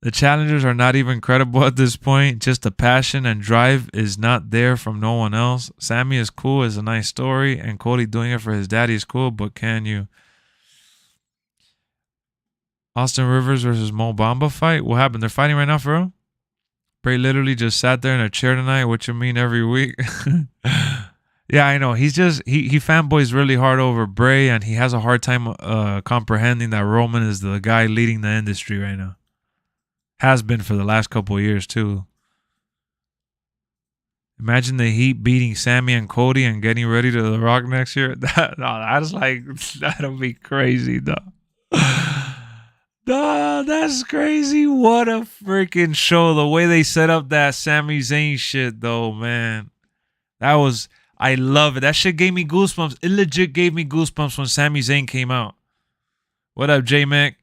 The challengers are not even credible at this point. Just the passion and drive is not there from no one else. Sammy is cool, is a nice story, and Cody doing it for his daddy is cool, but can you... Austin Rivers versus Mo Bamba fight? What happened? They're fighting right now, for real? Bray literally just sat there in a chair tonight, what you mean every week? Yeah, I know. He's just, he fanboys really hard over Bray, and he has a hard time comprehending that Roman is the guy leading the industry right now. Has been for the last couple of years, too. Imagine the Heat beating Sammy and Cody and getting ready to The Rock next year. That's like, that'll be crazy, dog. That's crazy. What a freaking show. The way they set up that Sami Zayn shit, though, man. I love it. That shit gave me goosebumps. It legit gave me goosebumps when Sami Zayn came out. What up, J-Mac?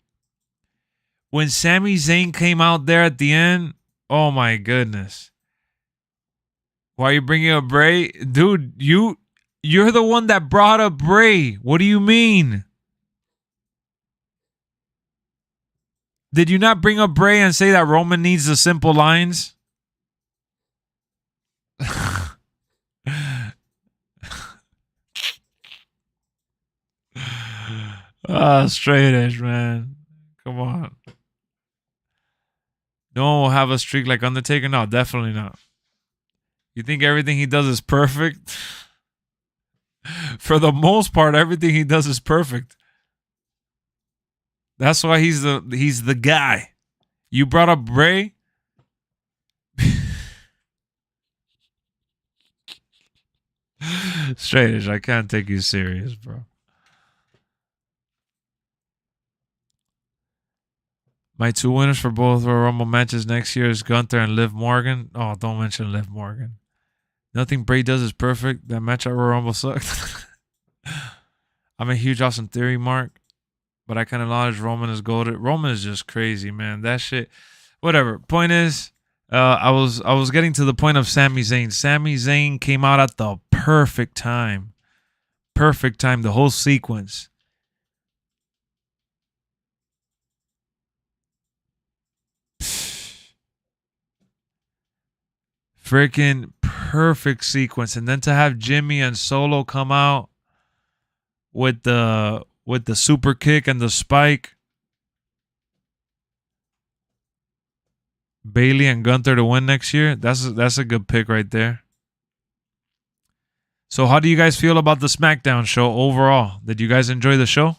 When Sami Zayn came out there at the end, oh my goodness. Why are you bringing up Bray? Dude, you're the one that brought up Bray. What do you mean? Did you not bring up Bray and say that Roman needs the simple lines? Straight edge, man. Come on. No one will have a streak like Undertaker? No, definitely not. You think everything he does is perfect? For the most part, everything he does is perfect. That's why he's the guy. You brought up Bray? Straight edge, I can't take you serious, bro. My 2 winners for both Royal Rumble matches next year is Gunther and Liv Morgan. Oh, don't mention Liv Morgan. Nothing Bray does is perfect. That match at Royal Rumble sucked. I'm a huge Austin Theory mark, but I can acknowledge Roman is goated. Roman is just crazy, man. That shit. Whatever. Point is, I was getting to the point of Sami Zayn. Sami Zayn came out at the perfect time. Perfect time. The whole sequence. Freaking perfect sequence. And then to have Jimmy and Solo come out with the super kick and the spike. Bailey and Gunther to win next year. That's a good pick right there. So how do you guys feel about the SmackDown show overall? Did you guys enjoy the show?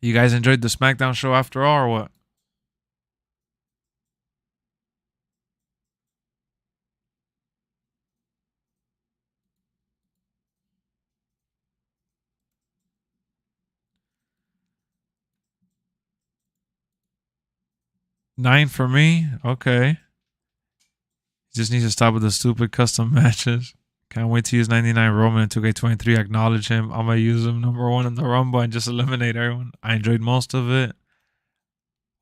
You guys enjoyed the SmackDown show after all, or what? Nine for me? Okay. Just needs to stop with the stupid custom matches. Can't wait to use 99 Roman in 2k23. Acknowledge him. I'm going to use him number 1 in the Rumble and just eliminate everyone. I enjoyed most of it.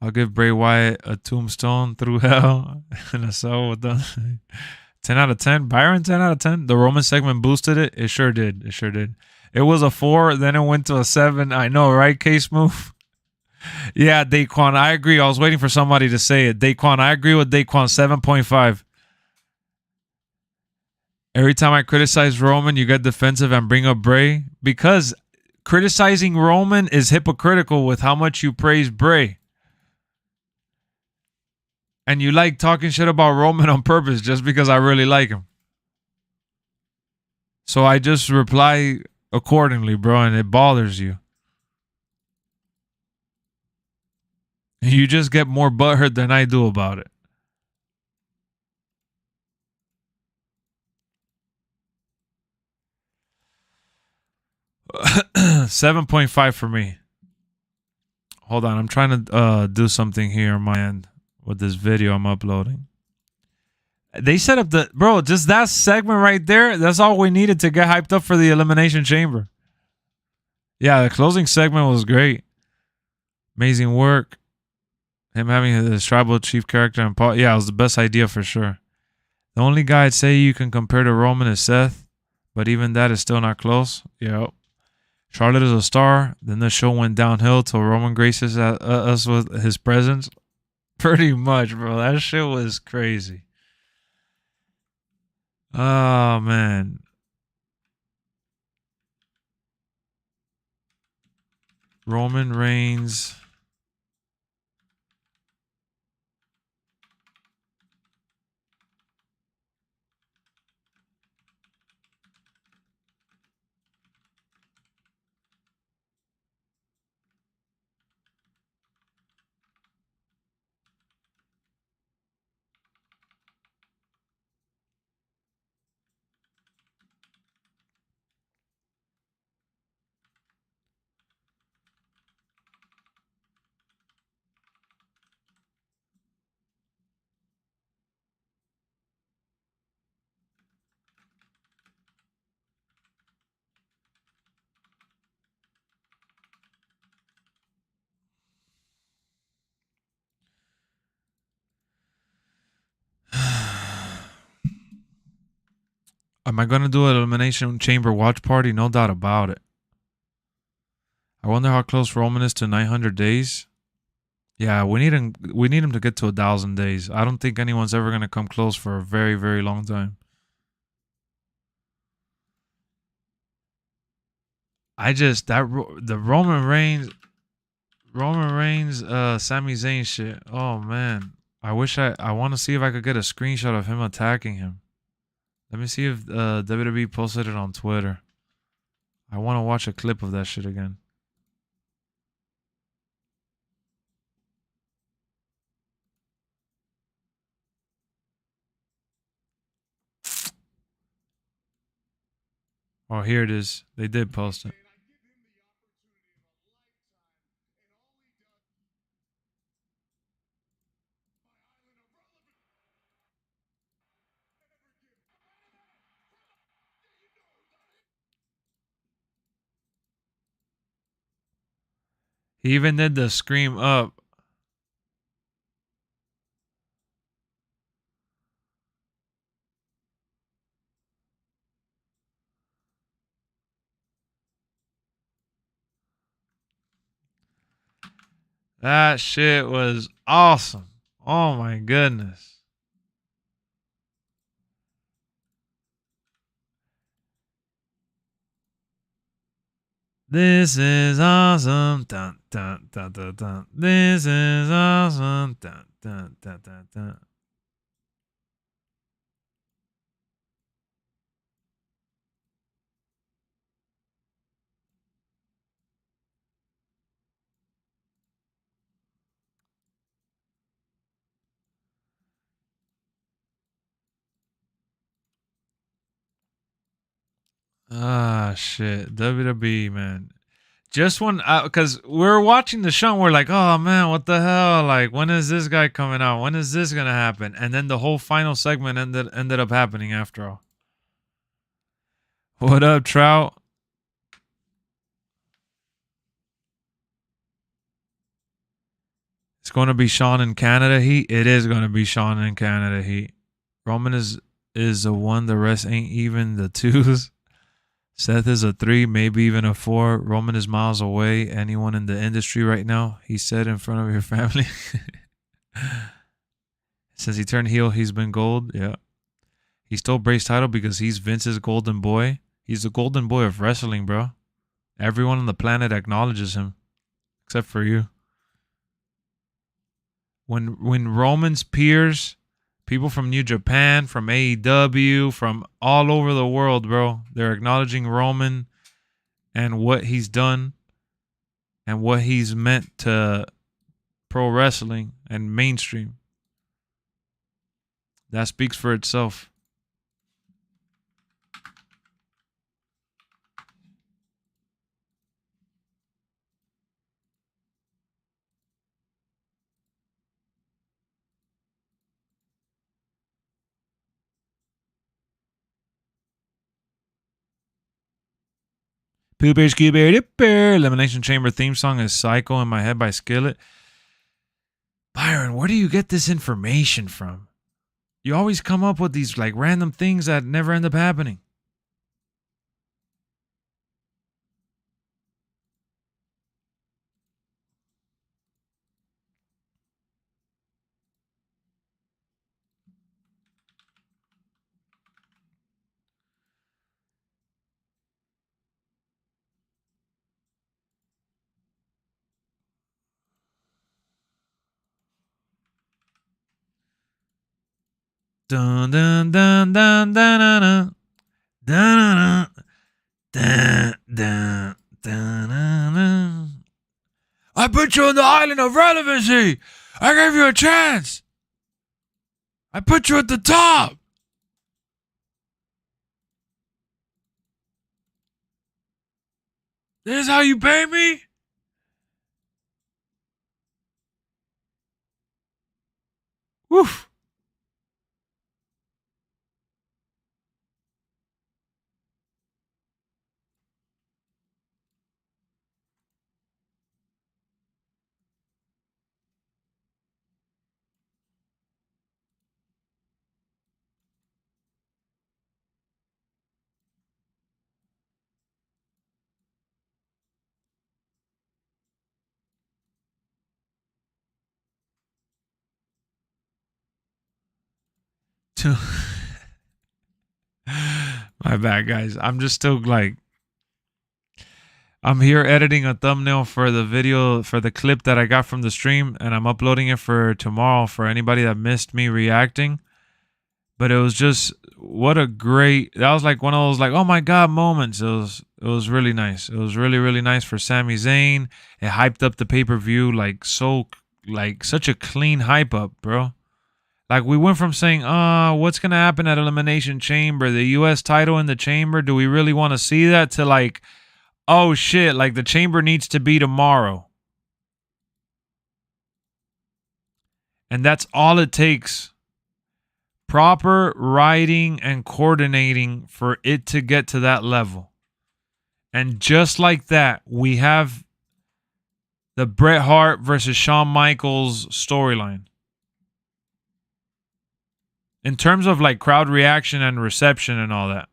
I'll give Bray Wyatt a tombstone through hell and a soul with the 10 out of 10. Byron, 10 out of 10. The Roman segment boosted it. It sure did. It sure did. It was a 4, then it went to a 7. I know, right, Case Move? Yeah, Daquan, I agree. I was waiting for somebody to say it. Daquan, I agree with Daquan, 7.5. Every time I criticize Roman, you get defensive and bring up Bray. Because criticizing Roman is hypocritical with how much you praise Bray. And you like talking shit about Roman on purpose just because I really like him. So I just reply accordingly, bro, and it bothers you. You just get more butthurt than I do about it. $7.5 for me. Hold on, I'm trying to do something here on my end with this video I'm uploading. They set up the... Bro, just that segment right there, that's all we needed to get hyped up for the Elimination Chamber. Yeah, the closing segment was great. Amazing work. Him having his tribal chief character and Paul. Yeah, it was the best idea for sure. The only guy I'd say you can compare to Roman is Seth, but even that is still not close. Yep. Charlotte is a star. Then the show went downhill till Roman graces us with his presence. Pretty much, bro. That shit was crazy. Oh, man. Roman Reigns. Am I going to do an Elimination Chamber watch party? No doubt about it. I wonder how close Roman is to 900 days. Yeah, we need him to get to 1,000 days. I don't think anyone's ever going to come close for a very, very long time. The Roman Reigns Sami Zayn shit. Oh man. I want to see if I could get a screenshot of him attacking him. Let me see if WWE posted it on Twitter. I want to watch a clip of that shit again. Oh, here it is. They did post it. He even did the scream up. That shit was awesome. Oh my goodness. This is awesome. Dun, dun, dun, dun, dun. This is awesome. Dun, dun, dun, dun, dun. Ah, shit. WWE, man. Just when, because we were watching the show and we're like, oh man, what the hell? Like, when is this guy coming out? When is this gonna happen? And then the whole final segment ended up happening after all. What up, Trout? It's going to be Sean in Canada Heat. It is going to be Sean in Canada Heat. Roman is a 1. The rest ain't even the 2s. Seth is a 3, maybe even a 4. Roman is miles away. Anyone in the industry right now, he said in front of your family. Since he turned heel, he's been gold. Yeah. He stole Bray's title because he's Vince's golden boy. He's the golden boy of wrestling, bro. Everyone on the planet acknowledges him. Except for you. When Roman's peers, people from New Japan, from AEW, from all over the world, bro, they're acknowledging Roman and what he's done and what he's meant to pro wrestling and mainstream. That speaks for itself. Elimination Chamber theme song is Psycho in my head by Skillet. Byron, where do you get this information from? You always come up with these like random things that never end up happening. Dun dun dun dun dun dun dun dun dun dun. I put you on the island of relevancy. I gave you a chance. I put you at the top. This is how you pay me? Woof. My bad, guys. I'm just still like, I'm here editing a thumbnail for the video, for the clip that I got from the stream, and I'm uploading it for tomorrow for anybody that missed me reacting. But it was just, what a great, that was like one of those like, oh my God moments. It was really nice. It was really, really nice for Sami Zayn. It hyped up the pay-per-view like such a clean hype up, bro. Like, we went from saying, what's going to happen at Elimination Chamber? The U.S. title in the Chamber? Do we really want to see that? To like, oh, shit, like the Chamber needs to be tomorrow. And that's all it takes. Proper writing and coordinating for it to get to that level. And just like that, we have the Bret Hart versus Shawn Michaels storyline. In terms of like crowd reaction and reception and all that.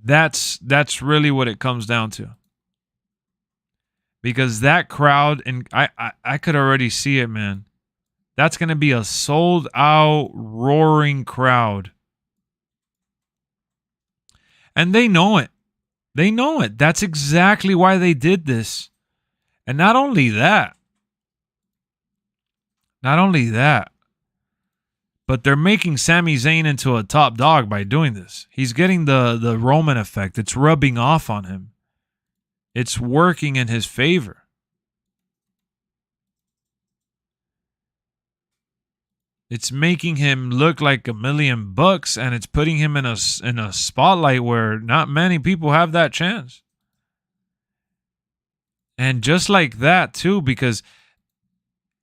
That's really what it comes down to. Because that crowd, and I could already see it, man. That's going to be a sold out, roaring crowd. And they know it. They know it. That's exactly why they did this. And not only that, but they're making Sami Zayn into a top dog by doing this. He's getting the Roman effect. It's rubbing off on him. It's working in his favor. It's making him look like $1 million, and it's putting him in a spotlight where not many people have that chance. And just like that too, because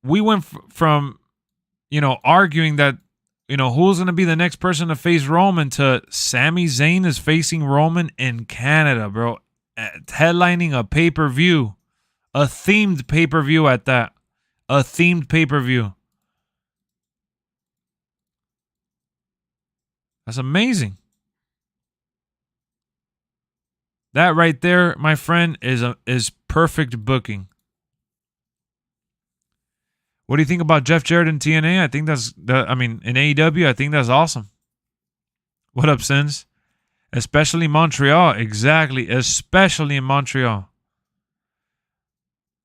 we went from, arguing that, who's going to be the next person to face Roman, to Sami Zayn is facing Roman in Canada, bro. Headlining a pay-per-view, A themed pay-per-view at that. A themed pay-per-view. That's amazing. That right there, my friend, is perfect booking. What do you think about Jeff Jarrett in TNA? I think in AEW, I think that's awesome. What up, Sins? Especially Montreal. Exactly. Especially in Montreal.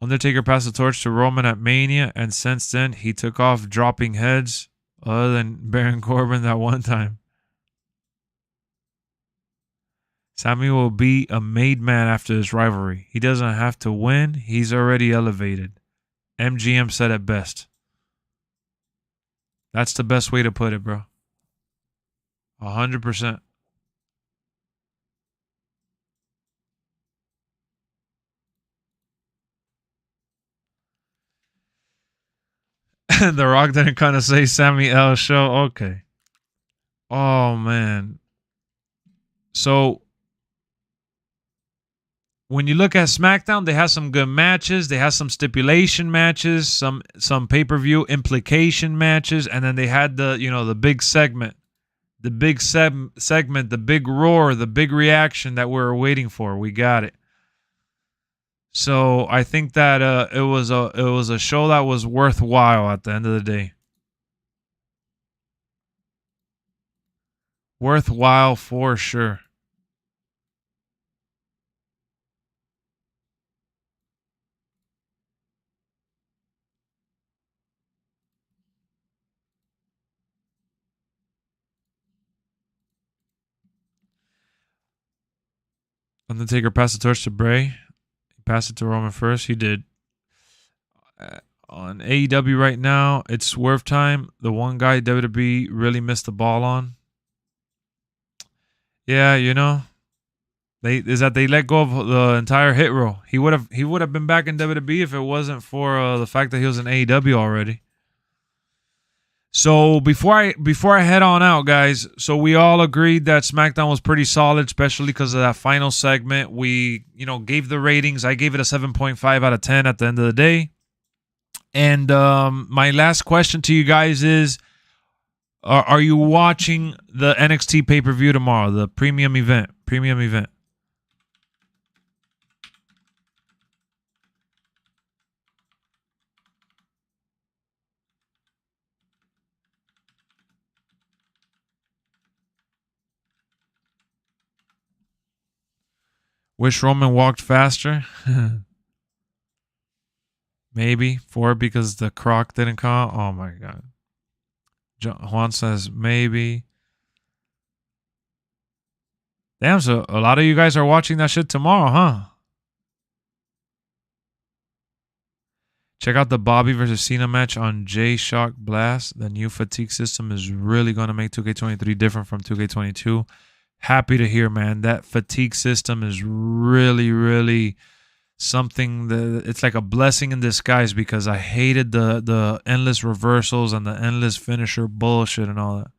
Undertaker passed the torch to Roman at Mania, and since then, he took off dropping heads other than Baron Corbin that one time. Sammy will be a made man after this rivalry. He doesn't have to win. He's already elevated. MGM said it best. That's the best way to put it, bro. 100%. The Rock didn't kind of say Sammy L show. Okay. Oh, man. So, when you look at SmackDown, they have some good matches. They have some stipulation matches, some pay-per-view implication matches, and then they had the big segment. The big segment, the big roar, the big reaction that we were waiting for. We got it. So I think that it was a show that was worthwhile at the end of the day. Worthwhile for sure. Undertaker passed the torch to Bray. He passed it to Roman first. He did. On AEW right now, it's Swerve time. The one guy WWE really missed the ball on. Yeah, they let go of the entire hit row. He would have been back in WWE if it wasn't for the fact that he was in AEW already. So before I head on out, guys, so we all agreed that SmackDown was pretty solid, especially because of that final segment. We, gave the ratings. I gave it a 7.5 out of 10 at the end of the day. And my last question to you guys is, are you watching the NXT pay-per-view tomorrow, the premium event? Wish Roman walked faster. Maybe. Because the croc didn't come. Oh, my God. Juan says maybe. Damn, so a lot of you guys are watching that shit tomorrow, huh? Check out the Bobby versus Cena match on J-Shock Blast. The new fatigue system is really going to make 2K23 different from 2K22. Happy to hear, man. That fatigue system is really, really something that it's like a blessing in disguise, because I hated the endless reversals and the endless finisher bullshit and all that.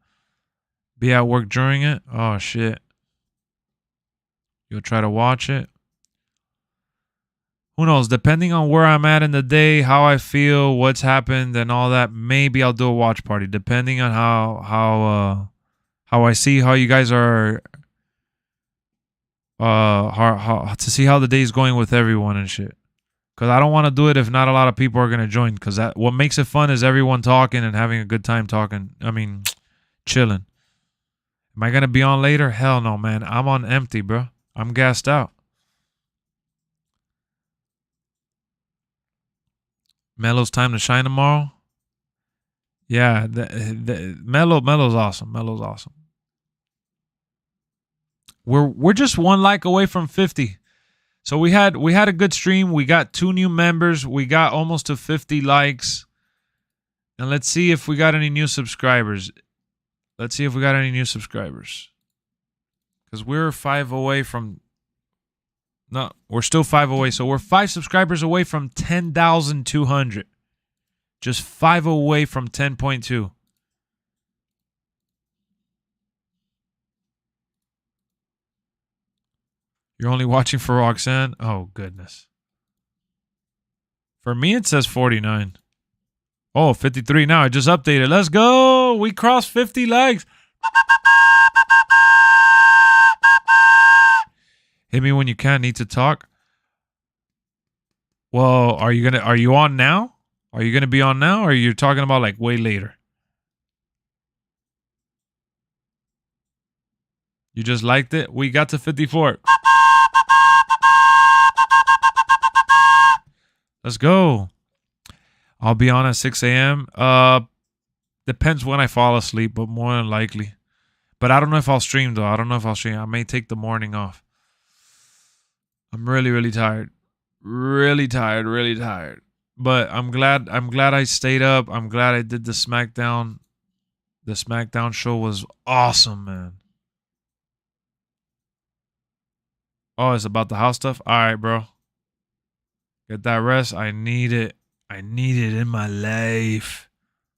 Be at work during it? Oh, shit. You'll try to watch it? Who knows? Depending on where I'm at in the day, how I feel, what's happened, and all that, maybe I'll do a watch party. Depending on how I see how you guys are, how to see how the day's going with everyone and shit. Because I don't want to do it if not a lot of people are gonna join. Because what makes it fun is everyone talking and having a good time talking. I mean, chilling. Am I gonna be on later? Hell no, man. I'm on empty, bro. I'm gassed out. Melo's time to shine tomorrow. Yeah, Melo's awesome. Melo's awesome. We're just one like away from 50. So we had a good stream. We got 2 new members. We got almost to 50 likes. And let's see if we got any new subscribers. Because we're 5 away from... No, we're still 5 away. So we're 5 subscribers away from 10,200. Just 5 away from 10.2. You're only watching for Roxanne? Oh, goodness. For me, it says 49. Oh, 53 now. I just updated. Let's go. We crossed 50 likes. Hit me when you can. Need to talk. Well, are you on now? Are you gonna be on now, or are you talking about like way later? You just liked it? We got to 54. Let's go. I'll be on at 6 a.m. Depends when I fall asleep, but more than likely. But I don't know if I'll stream though. I don't know if I'll stream. I may take the morning off. I'm really, really tired. Really tired. But I'm glad I stayed up. I'm glad I did the SmackDown. The SmackDown show was awesome, man. Oh, it's about the house stuff? All right, bro. Get that rest. I need it. I need it in my life.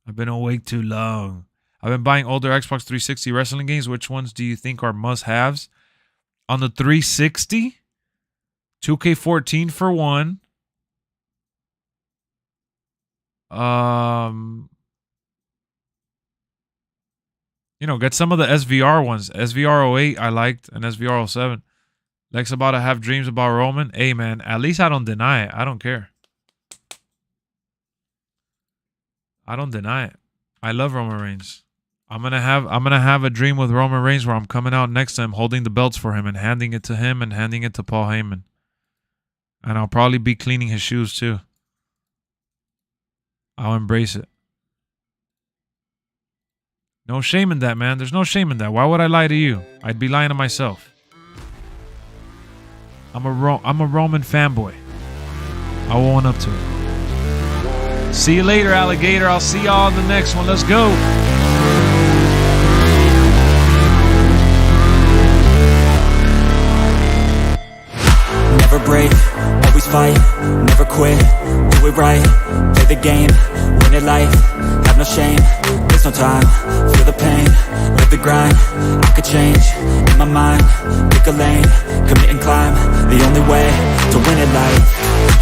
I've been awake too long. I've been buying older Xbox 360 wrestling games. Which ones do you think are must-haves? On the 360, 2K14 for one. You know, get some of the SVR ones. SVR 08 I liked, and SVR 07. Lex about to have dreams about Roman. Hey man, at least I don't deny it. I don't care. I don't deny it. I love Roman Reigns. I'm gonna have a dream with Roman Reigns where I'm coming out next to him, holding the belts for him and handing it to him and handing it to Paul Heyman. And I'll probably be cleaning his shoes too. I'll embrace it. No shame in that, man. There's no shame in that. Why would I lie to you? I'd be lying to myself. I'm a Roman fanboy. I will own up to it. See you later, alligator. I'll see y'all in the next one. Let's go. Never break, always fight, never quit, do it right, play the game, win it life, have no shame, there's no time, feel the pain, live the grind, I could change, in my mind, pick a lane, commit and climb, the only way to win it life.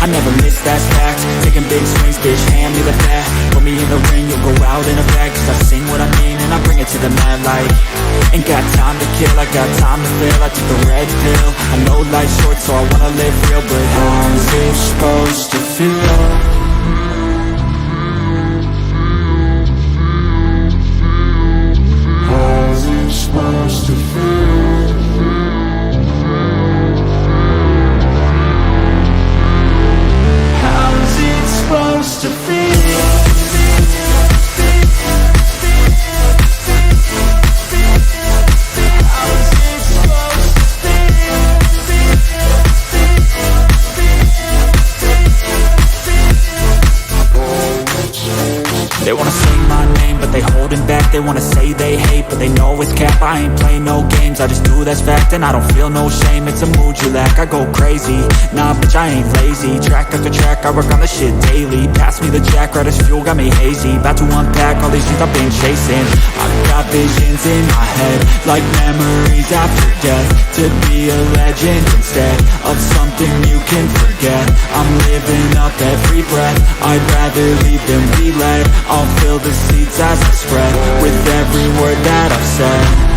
I never miss, that's fact. Taking big swings, bitch, hand me the bat. Put me in the ring, you'll go out in a bag. Cause I sing what I mean and I bring it to the mad light. Ain't got time to kill, I got time to feel. I took the red pill. I know life's short, so I wanna live real. But how's it supposed to feel? How's it supposed to feel? Supposed to feel. They wanna say my name, but they holding back. They wanna say they hate, but they know it's cap. I ain't play no games, I just do that's fact. And I don't feel no shame, it's a mood you lack. I go crazy, nah bitch I ain't lazy. Track after track, I work on the shit daily. Pass me the jack, right as fuel, got me hazy. About to unpack all these things I've been chasing. I've got visions in my head, like memories after death. To be a legend instead of something you can forget. I'm living up every breath, I'd rather leave than be led. I'll fill the seats as I spread with every word that I've said.